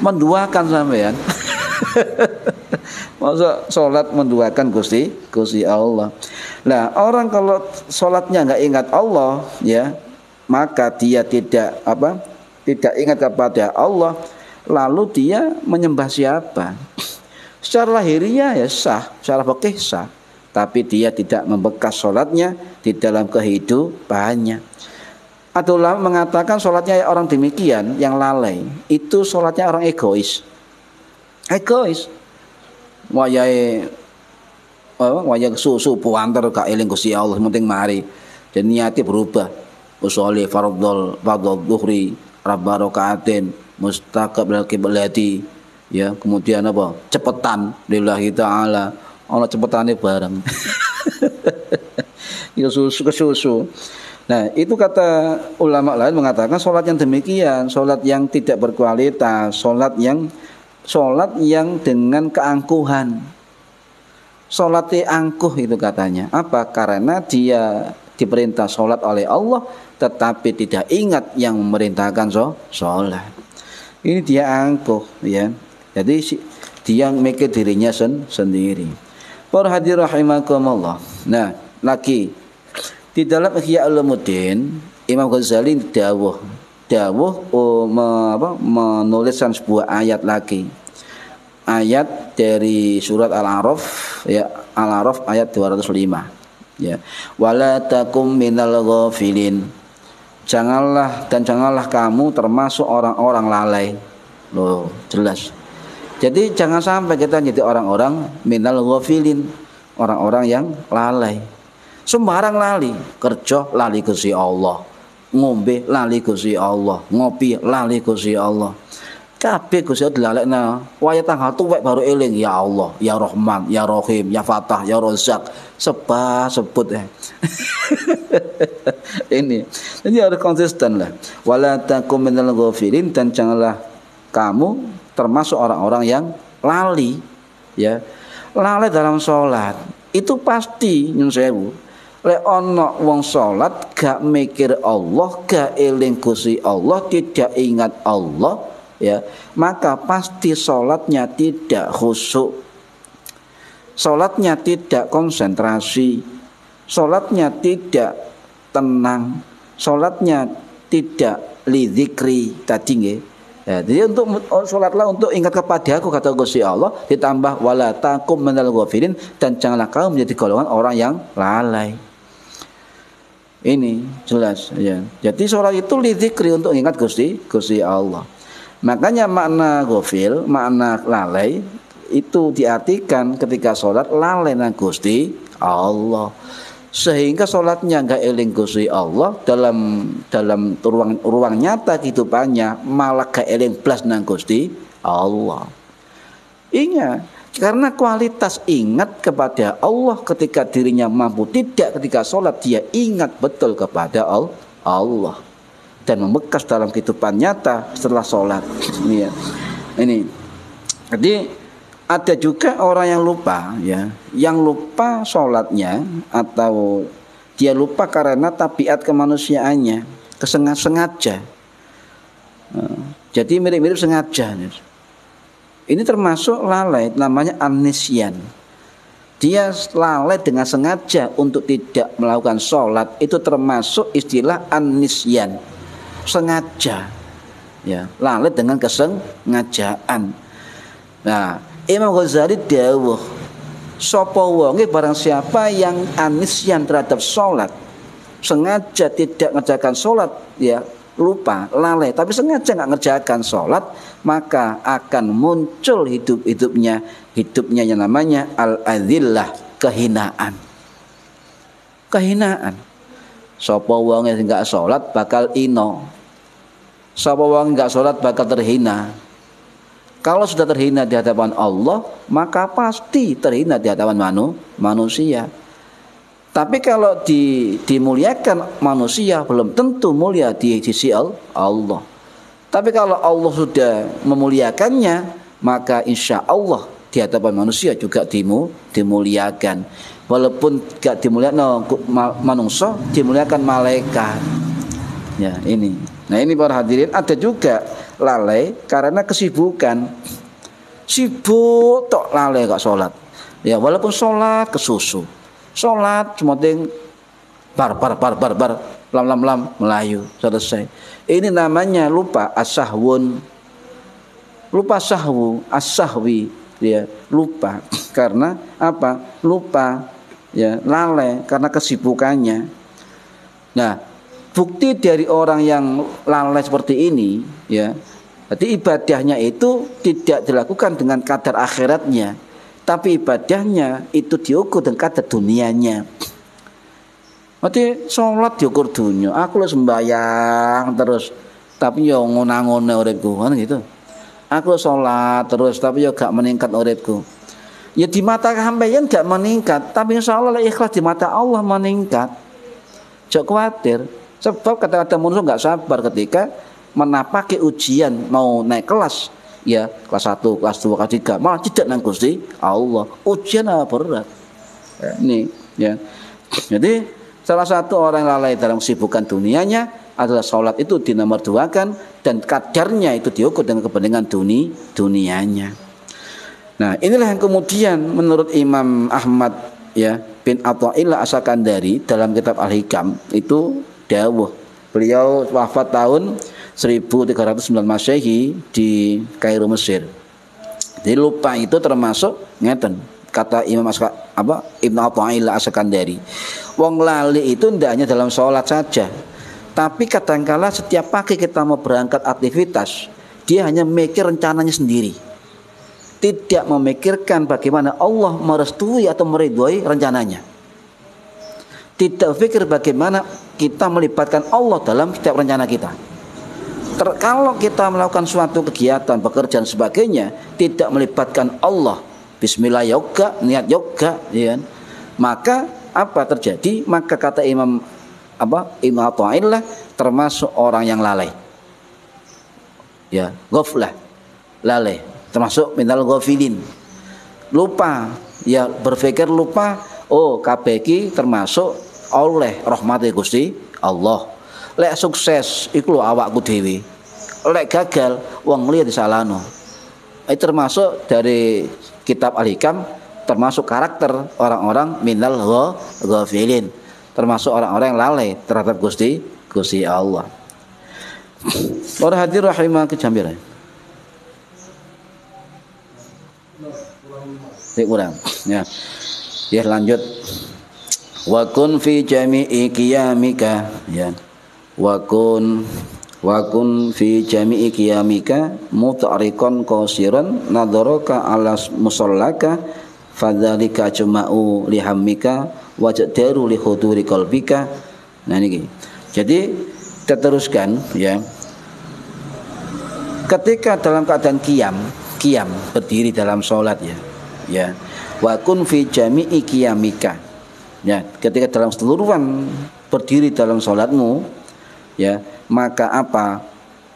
Menduakan sampean. Masa sholat menduakan Gusti Allah. Nah orang kalau sholatnya nggak ingat Allah ya, maka dia tidak ingat kepada Allah, lalu dia menyembah siapa? Secara lahiriah ya sah, secara fikih sah, tapi dia tidak membekas sholatnya di dalam kehidupannya. Atau ulama mengatakan sholatnya orang demikian yang lalai itu sholatnya orang egois. Wayah susu puantar ka eling Gusti Allah penting mari dan niatnya berubah. Usolli fardhul dhuhri rabba rakaatin mustaqbil qiblati ya, kemudian apa? Cepetan lillahi taala. Ana cepetane bareng. Ya susu. Nah, itu kata ulama lain mengatakan salat yang demikian, salat yang tidak berkualitas, salat yang dengan keangkuhan. Sholatnya angkuh itu katanya. Apa? Karena dia diperintah sholat oleh Allah tetapi tidak ingat yang memerintahkan sholat. Ini dia angkuh ya. Jadi dia mikir dirinya sendiri. Para hadirin rahimakumullah. Nah, lagi di dalam Ihya Ulumuddin Imam Ghazali dawuh menuliskan sebuah ayat lagi. Ayat dari surat Al-A'raf ya, Al-A'raf ayat 205 ya. Wala takum minal ghafilin. Janganlah kamu termasuk orang-orang lalai. Loh, jelas. Jadi jangan sampai kita jadi orang-orang minal ghafilin, orang-orang yang lalai. Sembarang lali, kerja lali Gusti Allah, ngombe lali Gusti Allah, ngopi lali Gusti Allah. Kabeh Gusti Allah dilalekna. Waya tanggal tuwek baru eling ya Allah, ya Rahman, ya Rahim, ya Fatah, ya Razzaq. Sebut ini. Jadi harus konsisten lah. Wala takum minal ghafilin, dan janganlah kamu termasuk orang-orang yang lali, ya. Lalai dalam sholat itu pasti nyun sewu. Lek ana wong sholat gak mikir Allah, gak eling Gusti Allah, tidak ingat Allah, ya, maka pasti sholatnya tidak khusyuk, sholatnya tidak konsentrasi, sholatnya tidak tenang, sholatnya tidak lidzikri tadi nggih. Ya, jadi untuk sholatlah untuk ingat kepada aku, kata Gusti Allah, ditambah wala takum minal ghafilin, dan janganlah kamu menjadi golongan orang yang lalai. Ini jelas ya. Jadi sholat itu lidzikri, untuk ingat Gusti Allah. Makanya makna ghafil, makna lalai itu diartikan ketika sholat lalai nang Gusti Allah, sehingga sholatnya enggak eling Gusti Allah dalam ruang nyata kehidupannya, malah gak eling blas nang Gusti Allah. Ingat, karena kualitas ingat kepada Allah ketika dirinya mampu, tidak ketika sholat dia ingat betul kepada Allah dan membekas dalam kehidupan nyata setelah sholat. Ini. Jadi ada juga orang yang lupa, ya, yang lupa sholatnya, atau dia lupa karena tabiat kemanusiaannya, kesengaja. Jadi mirip-mirip sengaja. Ini termasuk lalai, namanya amnesian. Dia lalai dengan sengaja untuk tidak melakukan sholat, itu termasuk istilah amnesian, sengaja, ya, lalai dengan kesengajaan. Nah, Imam Ghazali dawuh, sapa wonge barang siapa yang amnesian terhadap sholat, sengaja tidak mengerjakan sholat, ya, lupa, lalai, tapi sengaja nggak ngerjakan sholat, maka akan muncul hidupnya yang namanya al-adillah, kehinaan. Sapa wong yang nggak sholat bakal ino, sapa wong nggak sholat bakal terhina. Kalau sudah terhina di hadapan Allah, maka pasti terhina di hadapan manusia. Tapi kalau dimuliakan manusia, belum tentu mulia di sisi Allah. Tapi kalau Allah sudah memuliakannya, maka insya Allah di hadapan manusia juga dimuliakan. Walaupun gak dimuliakan manusia, dimuliakan malaikat. Ya, ini. Nah, ini para hadirin, ada juga lalai karena kesibukan. Sibuk tok lalai gak sholat. Ya, walaupun sholat kesusu. Sholat cuma bar lam melayu, selesai. Ini namanya lupa as-sahwun. Lupa sahwu, as-sahwi, ya, lupa. Karena apa? Lupa, ya, lalai karena kesibukannya. Nah, bukti dari orang yang lalai seperti ini, ya, jadi ibadahnya itu tidak dilakukan dengan kadar akhiratnya, tapi ibadahnya itu diukur dengan kadar dunianya. Berarti sholat diukur dunia. Aku lo sembahyang terus, tapi yo ngonang-ngone uripku, kan gitu. Aku sholat terus, tapi yo gak meningkat uripku. Ya di mata sampeyan gak meningkat, tapi insya Allah ikhlas di mata Allah meningkat. Jangan khawatir. Sebab kata-kata manusia nggak sabar ketika menapaki ujian, mau naik kelas, ya, kelas 1, kelas 2, kelas 3, malah tidak nang Gusti Allah. Ujian apa berat. Ini, ya. Jadi salah satu orang yang lalai dalam kesibukan dunianya adalah sholat itu dinomorduakan, dan kadarnya itu diukur dengan kepentingan dunianya. Nah, inilah yang kemudian menurut Imam Ahmad, ya, bin Athaillah As-Sakandari dalam kitab Al-Hikam itu dawuh. Beliau wafat tahun 1309 Masehi di Kairo, Mesir. Jadi lupa itu termasuk ngeten, kata Imam Ibnu Athaillah As-Sakandari. Wong lali itu tidak hanya dalam sholat saja, tapi kadangkala setiap pagi kita mau berangkat aktivitas, dia hanya mikir rencananya sendiri, tidak memikirkan bagaimana Allah merestui atau meridhoi rencananya. Tidak pikir bagaimana kita melibatkan Allah dalam setiap rencana kita. Kalau kita melakukan suatu kegiatan, pekerjaan sebagainya tidak melibatkan Allah, bismillah yoga, niat yoga, ya, maka apa terjadi? Maka kata Imam Athaillah termasuk orang yang lalai. Ya, ghaflah, lalai, termasuk minal ghafilin. Lupa, ya berpikir lupa, oh kabeh termasuk oleh rahmati Gusti Allah. Lek sukses iku lho awakku dhewe. Lek gagal wong liya disalahno. Itu termasuk dari kitab Al-Hikam, termasuk karakter orang-orang minal ghafilin, termasuk orang-orang yang lalai terhadap Gusti Allah. Para hadir rahimah kejambiran. Kurang. Ya. Ya lanjut. Wa kun fi jami'i qiyamika, ya. Wa kun fi jami'i qiyamika muta'riqan qasiran nadaraka ala musallaka fadzalika jama'u lihammika wajdaru li huduri qalbika. Nah ini. Jadi kita teruskan, ya. Ketika dalam keadaan qiyam berdiri dalam salat, ya. Ya. Wa kun fi jami'i qiyamika. Ya, ketika dalam keseluruhan berdiri dalam salatmu, ya, maka apa?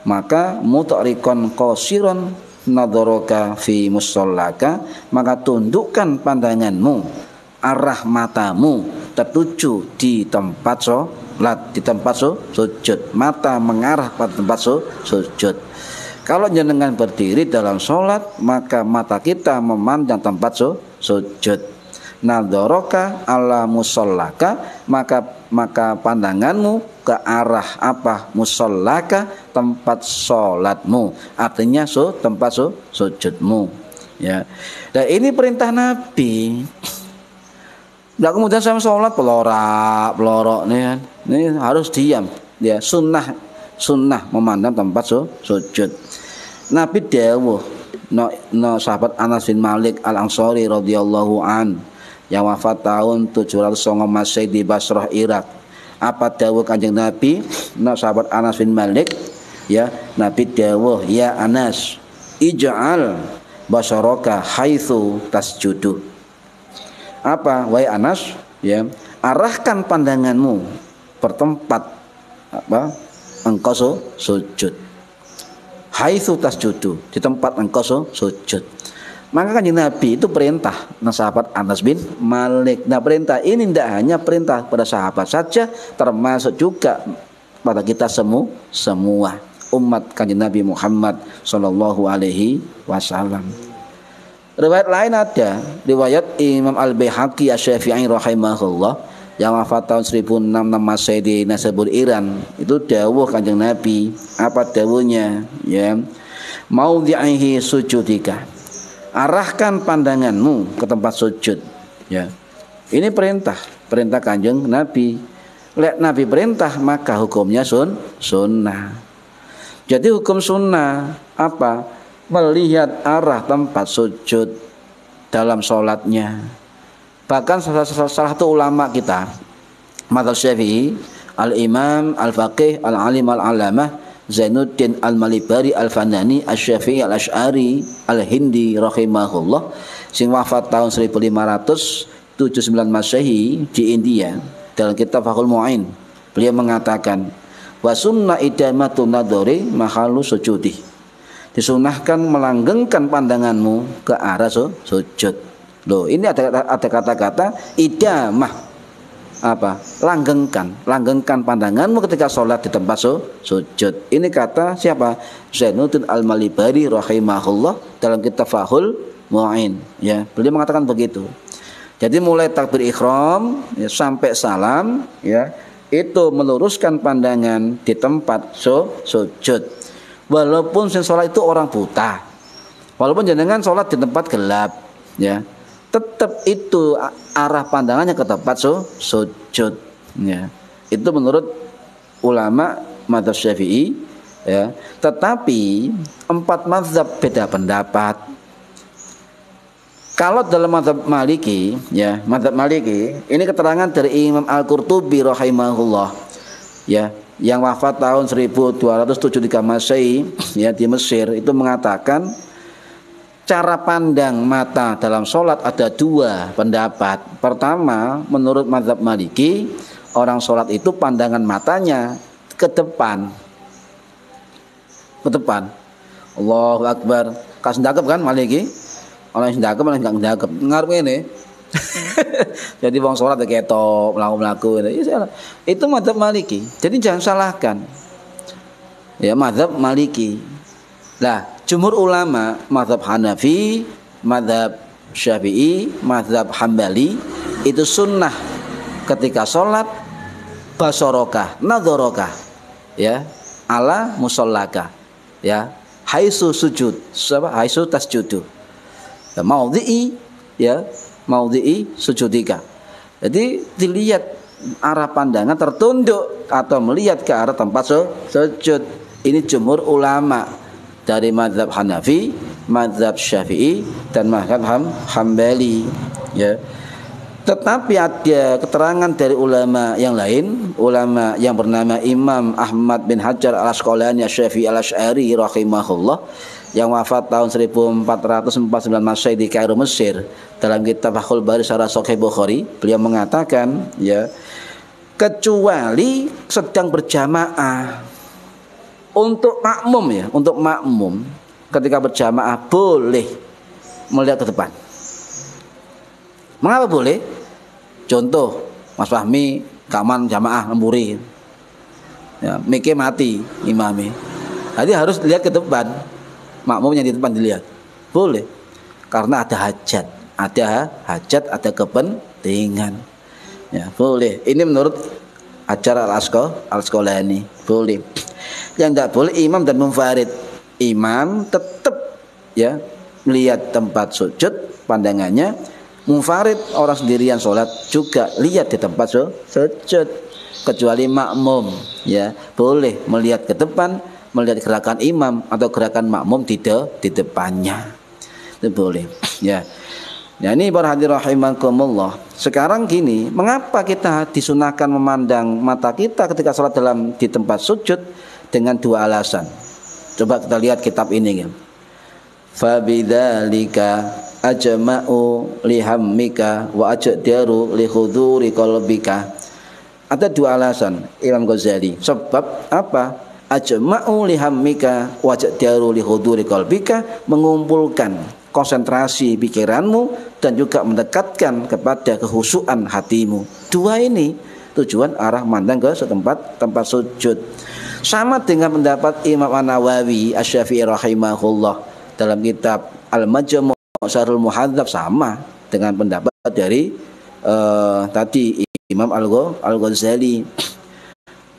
Maka muta'riqan qasiran nadharaka fi musallaka, maka tundukkan pandanganmu, arah matamu tertuju di tempat salat, di tempat sujud. Mata mengarah pada tempat sujud. Kalau jenengan berdiri dalam salat, maka mata kita memandang tempat sujud. Nadharaka ala musallaka, maka pandanganmu ke arah apa? Musallaka, tempat salatmu, artinya tempat sujudmu, ya. Dan ini perintah Nabi. Nah, kemudian saya sholat pelorok nih kan. Ini harus diam, ya. Sunnah memandang tempat sujud. Nabi dawuh no sahabat Anas bin Malik Al-Ansari radhiyallahu an yang wafat tahun 709 Masehi di Basrah, Irak. Apa dawuh Kanjeng Nabi? No sahabat Anas bin Malik, ya, Nabi dawuh, ya Anas, ij'al basaraka haitsu tasjudu. Apa? Wahai Anas, ya, arahkan pandanganmu bertempat apa? Engkau sujud. Haitsu tasjudu, di tempat engkau sujud. Maka Kanjeng Nabi itu perintah sahabat Anas bin Malik. Nah, perintah ini tidak hanya perintah pada sahabat saja, termasuk juga pada kita semua umat Kanjeng Nabi Muhammad sallallahu alaihi wasallam. Riwayat lain ada, riwayat Imam Al-Baihaqi Asy-Syafi'i rahimahullah yang wafat tahun 1006 Masehi di Nasabur, Iran. Itu dawuh Kanjeng Nabi. Apa dawuhnya? Ya, maudhi'ihi sujudika, arahkan pandanganmu ke tempat sujud, ya. Ini perintah Kanjeng Nabi. Lek Nabi perintah, maka hukumnya sunnah. Jadi hukum sunnah apa? Melihat arah tempat sujud dalam sholatnya. Bahkan salah satu ulama kita, Madzhab Syafi'i, Al-Imam Al-Faqih Al-Alim Al-Alamah Zainuddin Al-Malibari Al-Fanani Asy-Syafi'i Al-Asy'ari Al-Hindi rahimahullah, sing wafat tahun 1579 Masehi di India. Dalam kitab Fathul Mu'in, beliau mengatakan, wa sunna idamatu nadhari mahallu sujudi. Disunahkan melanggengkan pandanganmu ke arah sujud. Loh, ini ada kata-kata idamah. Apa? Langgengkan pandanganmu ketika sholat di tempat sujud. Ini kata siapa? Zainuddin Al-Malibari rahimahullah dalam kitab Fathul Mu'in, ya. Beliau mengatakan begitu. Jadi mulai takbir ihram, ya, sampai salam, ya, itu meluruskan pandangan di tempat sujud. Walaupun sholat itu orang buta, walaupun jenengan sholat di tempat gelap, ya, tetap itu arah pandangannya ke tempat sujud, ya. Itu menurut ulama madzhab Syafi'i, ya. Tetapi 4 mazhab beda pendapat. Kalau dalam madzhab Maliki, ya, madzhab Maliki, ini keterangan dari Imam Al-Qurtubi rahimahullah, ya. yang wafat tahun 1273 Masehi ya di Mesir itu mengatakan cara pandang mata dalam sholat ada dua pendapat. Pertama, menurut mazhab Maliki, orang sholat itu pandangan matanya ke depan. Ke depan. Allahu Akbar. Kas ndakep kan Maliki? Orang yang ndakep malah enggak ndakep. Ngarep ngene. Jadi wong sholat ketok mlaku-mlaku. Itu mazhab Maliki. Jadi jangan salahkan. Ya mazhab Maliki. Lah, jumhur ulama mazhab Hanafi, mazhab Syafi'i, mazhab Hambali itu sunnah ketika sholat basorokah, nadorokah, ya, ala musallaka, ya, haisu sujud, haisu tasjudu, ya, maudhi'i, ya, maudhi'i sujudika. Jadi dilihat arah pandangan tertunduk atau melihat ke arah tempat sujud. Ini jumhur ulama dari mazhab Hanafi, mazhab Syafi'i dan mazhab Hambali, ya. Tetapi ada keterangan dari ulama yang lain, ulama yang bernama Imam Ahmad bin Hajar Al-Asqalani Asy-Syafi'i Al-Asy'ari rahimahullah yang wafat tahun 1449 Masehi di Kairo, Mesir. Dalam kitab Fathul Bari Syarah Sahih Bukhari, beliau mengatakan, ya, kecuali sedang berjamaah. Untuk makmum, ya, untuk makmum ketika berjamaah boleh melihat ke depan. Mengapa boleh? Contoh, Mas Fahmi kaman jamaah ngemburi, ya, mike mati imami, jadi harus lihat ke depan. Makmumnya di depan dilihat, boleh, karena ada hajat, ada kepentingan, ya, boleh. Ini menurut Hajar Al-Asqalani, boleh. Yang tidak boleh imam dan munfarid. Imam tetap, ya, melihat tempat sujud pandangannya. Munfarid orang sendirian sholat juga lihat di tempat sujud. Kecuali makmum, ya, boleh melihat ke depan, melihat gerakan imam atau gerakan makmum di depannya. Itu boleh, ya. Ya, ini para hadirin rahimakumullah. Sekarang gini, mengapa kita disunahkan memandang mata kita ketika sholat di tempat sujud? Dengan dua alasan. Coba kita lihat kitab ini, ya. Fabidzalika ajma'u lihammika wa ajdaru lihuduri qalbika. Ada dua alasan Imam Ghazali. Sebab apa? Ajma'u lihammika wa ajdaru lihuduri qalbika, mengumpulkan konsentrasi pikiranmu dan juga mendekatkan kepada kehusuan hatimu. Dua ini tujuan arah mandang ke tempat sujud. Sama dengan pendapat Imam An-Nawawi Asy-Syafi'i rahimahullah dalam kitab Al-Majmu' Syarhul Muhadzab, sama dengan pendapat dari tadi Imam Al-Ghazali.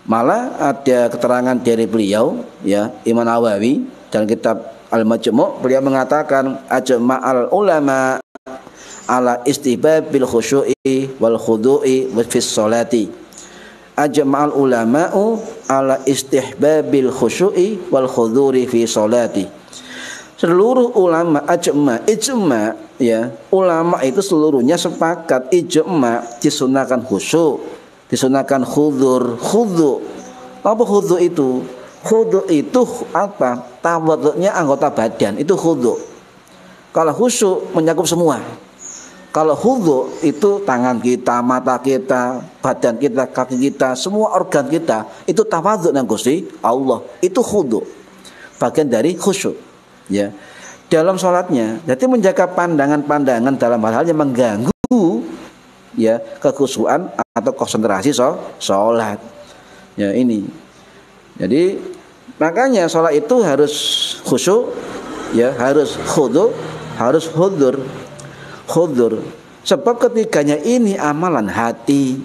Malah ada keterangan dari beliau, ya, Imam Nawawi dalam kitab Al-Majmu', beliau mengatakan ajma'al ulama ala istihbabil khusyu'i wal khudu'i fi sholati. Ajma'al ulama'u ala istihbabil khusyu'i wal khuduri fi sholati. Seluruh ulama ijma, ya, ulama itu seluruhnya sepakat ijma disunahkan khusyuk, disunahkan khudur. Apa khudu itu? Khudu itu apa? Tawadhu'nya anggota badan, itu khudu. Kalau khusyuk mencakup semua. Kalau khudu itu tangan kita, mata kita, badan kita, kaki kita, semua organ kita itu tawadhu nang Gusti Allah. Itu khudu. Bagian dari khusyuk, ya. Dalam sholatnya, jadi menjaga pandangan-pandangan dalam hal-hal yang mengganggu, ya, kekhusyuan atau konsentrasi sholat. Ya, ini. Jadi makanya sholat itu harus khusyuk, ya, harus khudu, harus hudur. Sebab ketiganya ini amalan hati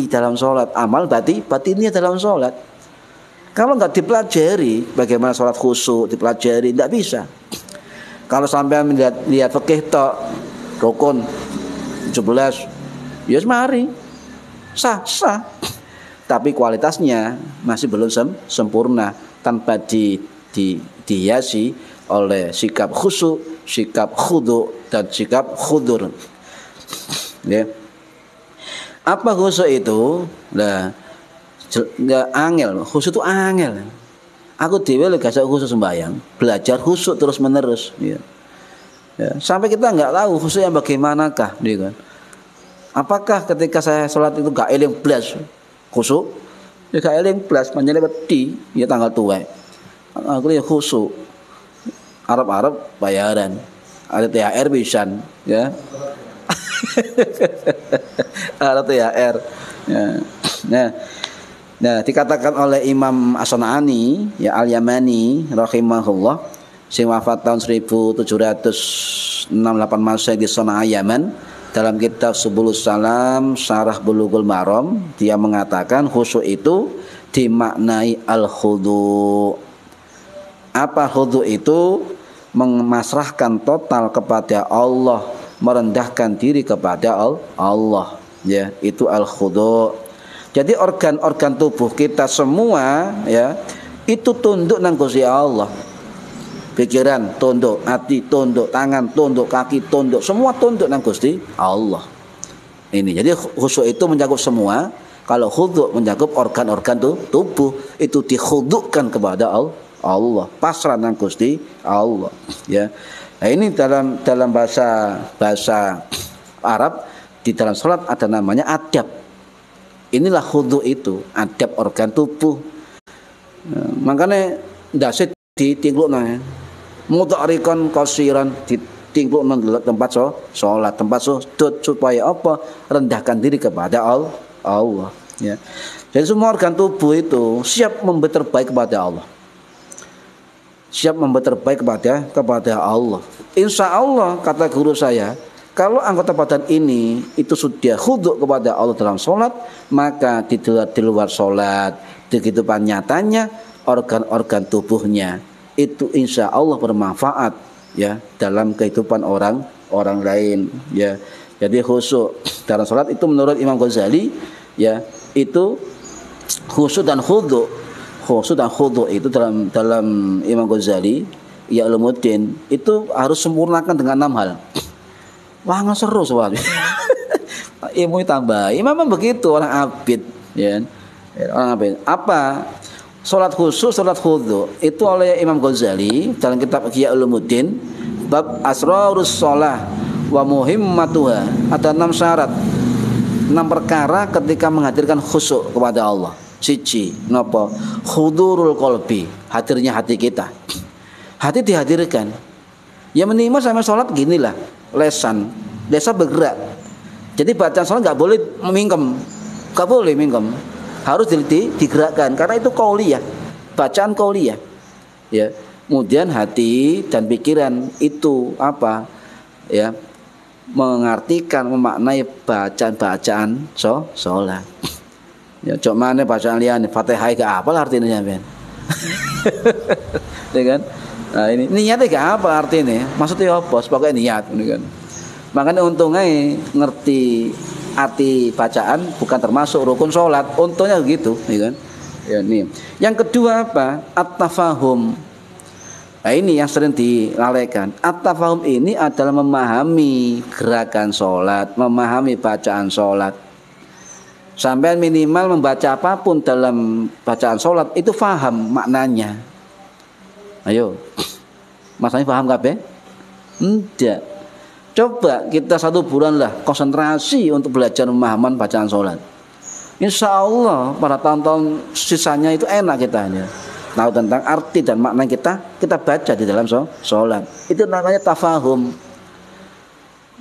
dalam sholat, amal batinnya dalam sholat. Kalau nggak dipelajari bagaimana sholat khusyuk, dipelajari tidak bisa. Kalau sampai lihat fikih tok rukun 17, ya mari sah, tapi kualitasnya masih belum sempurna tanpa dihiasi oleh sikap khusyuk, sikap khudu dan sikap khudur. Ya. Apa khusyuk itu? Nah, Nggak angel, khusyuk itu angel. Aku dhewe lek gak khusyuk sembahyang, belajar khusyuk terus menerus, ya. Ya, sampai kita nggak tahu khusyuk yang bagaimanakah, gitu kan. Apakah ketika saya sholat itu gak eling blas khusyuk? Ya gak eling blas, panjane wedi, ya tanggal tua. Aku ya khusyuk. Arab-arab bayaran. Ada THR pisan, ya. Ada THR. Ya. Nah, dikatakan oleh Imam As-San'ani ya Al-Yamani rahimahullah sing wafat tahun 1768 Masehi di Sana'a Yaman, dalam kitab Subulus Salam Syarah Bulughul Maram, dia mengatakan khusyuk itu dimaknai al-khudu'. Apa khudu' itu? Memasrahkan total kepada Allah, merendahkan diri kepada Allah, ya, itu al-khudu'. Jadi organ-organ tubuh kita semua, ya, itu tunduk nang Gusti Allah. Pikiran tunduk, hati tunduk, tangan tunduk, kaki tunduk, semua tunduk nang Gusti Allah. Ini jadi khusyuk itu mencakup semua. Kalau khudu' mencakup organ-organ tubuh, itu dikhudukkan kepada Allah, pasrah nang Gusti Allah, ya. Nah, ini dalam bahasa Arab, di dalam salat ada namanya adab. Inilah khudu' itu, adab organ tubuh. Nah, makanya ndase ditingklukna. Muta'rikan qasiran ditingklukna tempat salat, tempat sujud, supaya apa? Rendahkan diri kepada Allah, ya. Jadi semua organ tubuh itu siap memberi terbaik kepada Allah. Siap memberi terbaik kepada Allah. Insya Allah, kata guru saya, kalau anggota badan ini itu sudah khudu' kepada Allah dalam sholat, maka di luar sholat, di kehidupan nyatanya, organ-organ tubuhnya itu insya Allah bermanfaat, ya, dalam kehidupan orang lain, ya. Jadi khusyuk dalam sholat itu menurut Imam Ghazali, ya, itu khusyuk dan khudu'. Khusyuk dan khudu' itu dalam Imam Ghazali ya Ulumuddin itu harus sempurnakan dengan 6 hal. Wah, nggak seru soalnya. Ilmu tambah. Memang begitu orang abid, ya. Orang abid. Apa? Salat khusyuk, salat khudu' itu oleh Imam Ghazali dalam kitab Ihya Ulumuddin, bab asrarus shalah wa muhimmatuha. Ada 6 syarat, 6 perkara ketika menghadirkan khusyuk kepada Allah. Siji, napa? Hudurul qalbi, hadirnya hati kita. Hati dihadirkan. Ya minimal sama sholat ginilah, lesan, desa bergerak. Jadi bacaan sholat nggak boleh mingkem, nggak boleh mingkem, harus digerakkan karena itu qauliyah, bacaan qauliyah, ya. Kemudian hati dan pikiran itu apa, ya, mengartikan, memaknai bacaan sholat. Ya, cok mana bacaan lian Fatihah gak apa artinya, Ben? Ya kan? Nah, ini niatnya gak apa artinya? Maksudnya apa? Sebagai niat, ini kan. Makanya untungnya ngerti arti bacaan bukan termasuk rukun sholat. Untungnya begitu, ya kan? Ya, nih. Yang kedua apa? At-tafahum. Nah, ini yang sering dilalaikan. At-tafahum ini adalah memahami gerakan sholat, memahami bacaan sholat. Sampai minimal membaca apapun dalam bacaan sholat itu faham maknanya. Ayo, masanya paham kabeh? Enggak. Coba kita 1 bulan lah konsentrasi untuk belajar pemahaman bacaan sholat. Insya Allah pada tahun-tahun sisanya itu enak kita, ya. Tahu tentang arti dan makna kita baca di dalam sholat. Itu namanya tafahum.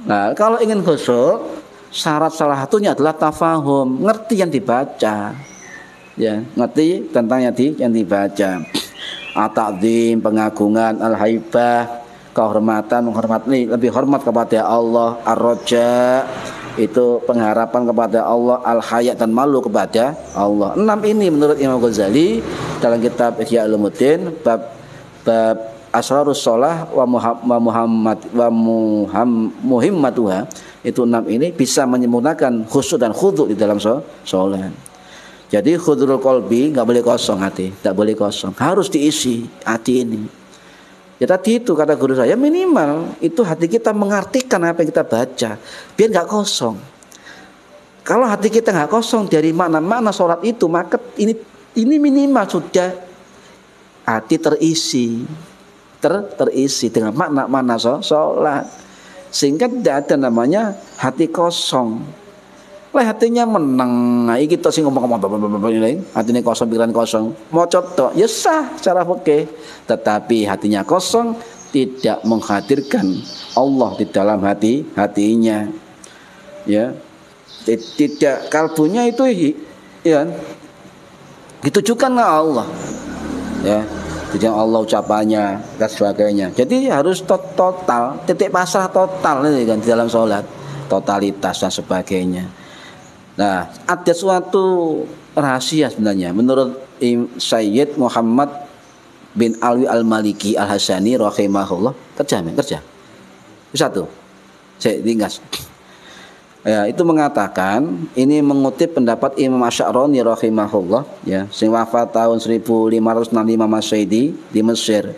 Nah, kalau ingin khusyuk, syarat salah satunya adalah tafahum, ngerti yang dibaca, ya, ngerti tentang yang dibaca. At-ta'zim, pengagungan, al-haibah, kehormatan, menghormati, lebih hormat kepada Allah. Ar-raja, itu pengharapan kepada Allah. Al-haya, dan malu kepada Allah. 6 ini menurut Imam Ghazali dalam kitab Ihya Ulumuddin, bab asrarus shalah wa muhimmatuha. Itu 6 ini bisa menyempurnakan khusyuk dan khudu' di dalam sholat. Jadi khudurul qalbi nggak boleh kosong hati, nggak boleh kosong, harus diisi hati ini. Ya tadi itu kata guru saya, minimal itu hati kita mengartikan apa yang kita baca, biar nggak kosong. Kalau hati kita nggak kosong dari makna-makna sholat itu, maka ini minimal sudah hati terisi dengan makna-makna sholat, sehingga tidak ada namanya hati kosong. Lah hatinya menang, nah kita sih ngomong hatinya kosong, pikiran kosong, mau contoh ya sah secara fikih, tetapi hatinya kosong tidak menghadirkan Allah di dalam hatinya, ya. Tidak, kalbunya itu ya ditujukan ke Allah, ya, tujuan Allah ucapannya dan sebagainya. Jadi harus total, titik pasrah total kan di dalam sholat, totalitas dan sebagainya. Nah, ada suatu rahasia sebenarnya menurut Sayyid Muhammad bin Alwi Al-Maliki Al-Hasani rahimahullah. Kerja satu saya ringkas. Ya, itu mengatakan, ini mengutip pendapat Imam Asy'arani rahimahullah, ya, sing wafat tahun 1565 Masehi di Mesir.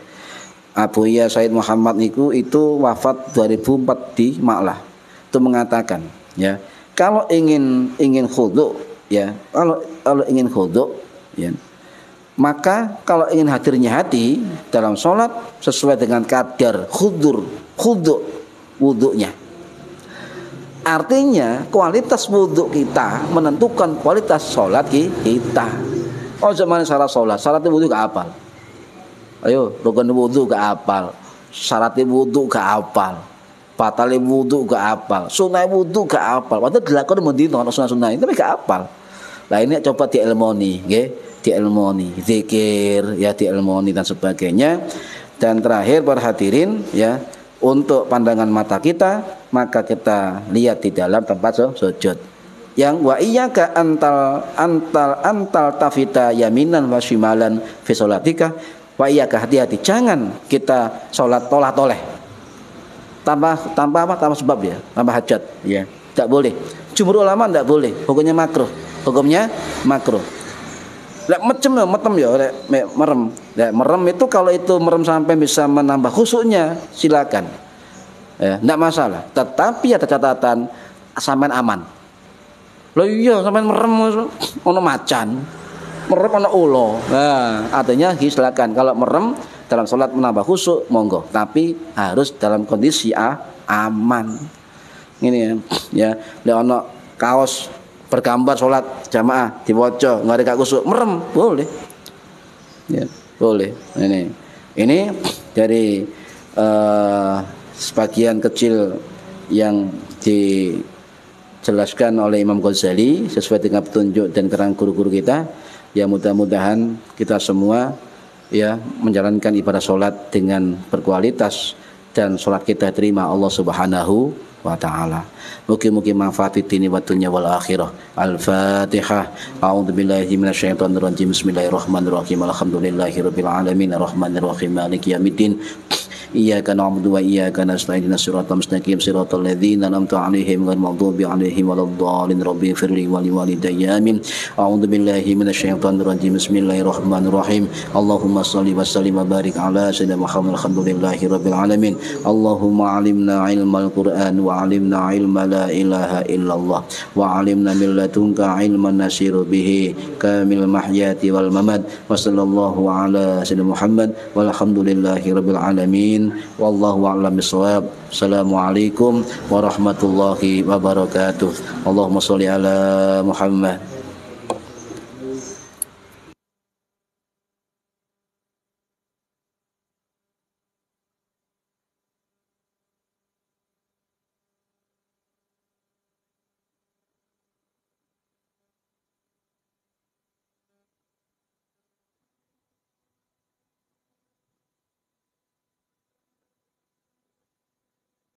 Abu Ya Said Muhammad niku itu wafat 2004 di Ma'lah. Itu mengatakan, ya, kalau ingin khudu, ya, kalau ingin khudu, ya, maka kalau ingin hadirnya hati dalam sholat sesuai dengan kadar khudu wudunya. Artinya kualitas wudhu kita menentukan kualitas sholat kita. Oh zaman syarat wudhu gak apal. Ayo rukun wudhu gak apal, syarat wudhu gak apal, batal wudhu gak apal, sunai wudhu gak apal. Padahal dilakukan mendino sunah tapi gak apal. Nah ini coba diilmoni, diilmoni, zikir, ya diilmoni dan sebagainya. Dan terakhir para hadirin, ya, untuk pandangan mata kita, maka kita lihat di dalam tempat sujud. Yang wa iyyaka antal tafita yaminan wa shimalan fi sholatika. Wa iyyaka, hati-hati, jangan kita sholat tolah-toleh. Tambah apa? Tambah sebab, ya, tambah hajat, ya. Tidak boleh. Jumhur ulama tidak boleh. Hukumnya makruh. Lek metem ya, merem. Ya, merem itu kalau itu merem sampai bisa menambah khusyuknya, silakan. Ya, enggak masalah. Tetapi ada catatan, sampean aman. Loh iya, sampean merem ono macan. Merem ono ulo. Nah, artinya silakan. Kalau merem dalam salat menambah khusyuk, monggo. Tapi harus dalam kondisi aman. Ini ya. Ya, lek ono kaos bergambar sholat jamaah diwoco nggak ada khusyuk, merem boleh, ya boleh. Ini dari sebagian kecil yang dijelaskan oleh Imam Ghazali sesuai dengan petunjuk dan keterangan guru-guru kita. Ya mudah-mudahan kita semua, ya, menjalankan ibadah sholat dengan berkualitas dan sholat kita terima Allah Subhanahu wa ta'ala. Mugi-mugi manfaat fitini wa dunya wal akhirah. Al-Fatihah. A'udzubillahi minasyaitonir rajim. Bismillahirrahmanirrahim. Alhamdulillahirabbil alamin arrahmanir rahim maliki yaumiddin. Iyyaka na'budu wa iyyaka nasta'in ihdinas siratal mustaqim siratal ladzina an'amta 'alaihim ghairil maghdubi 'alaihim waladdallin. Rabbi ighfirli wa liwalidayya amin. A'udzubillahi minasyaitonir rajim. Bismillahirrahmanirrahim. Allahumma shalli wa sallim wa barik ala sayyidina Muhammad. Alhamdulillahirabbil alamin. Allahumma 'allimna 'ilmal Qur'an wa 'allimna 'ilma la ilaha illallah wa 'allimna min ladunka 'ilman nasiru bihi kamil mahyati wal mamat. Wa sallallahu ala sayyidina Muhammad walhamdulillahirabbil alamin. Wallahu a'lam bishawab. Assalamualaikum warahmatullahi wabarakatuh. Allahumma sholli ala Muhammad.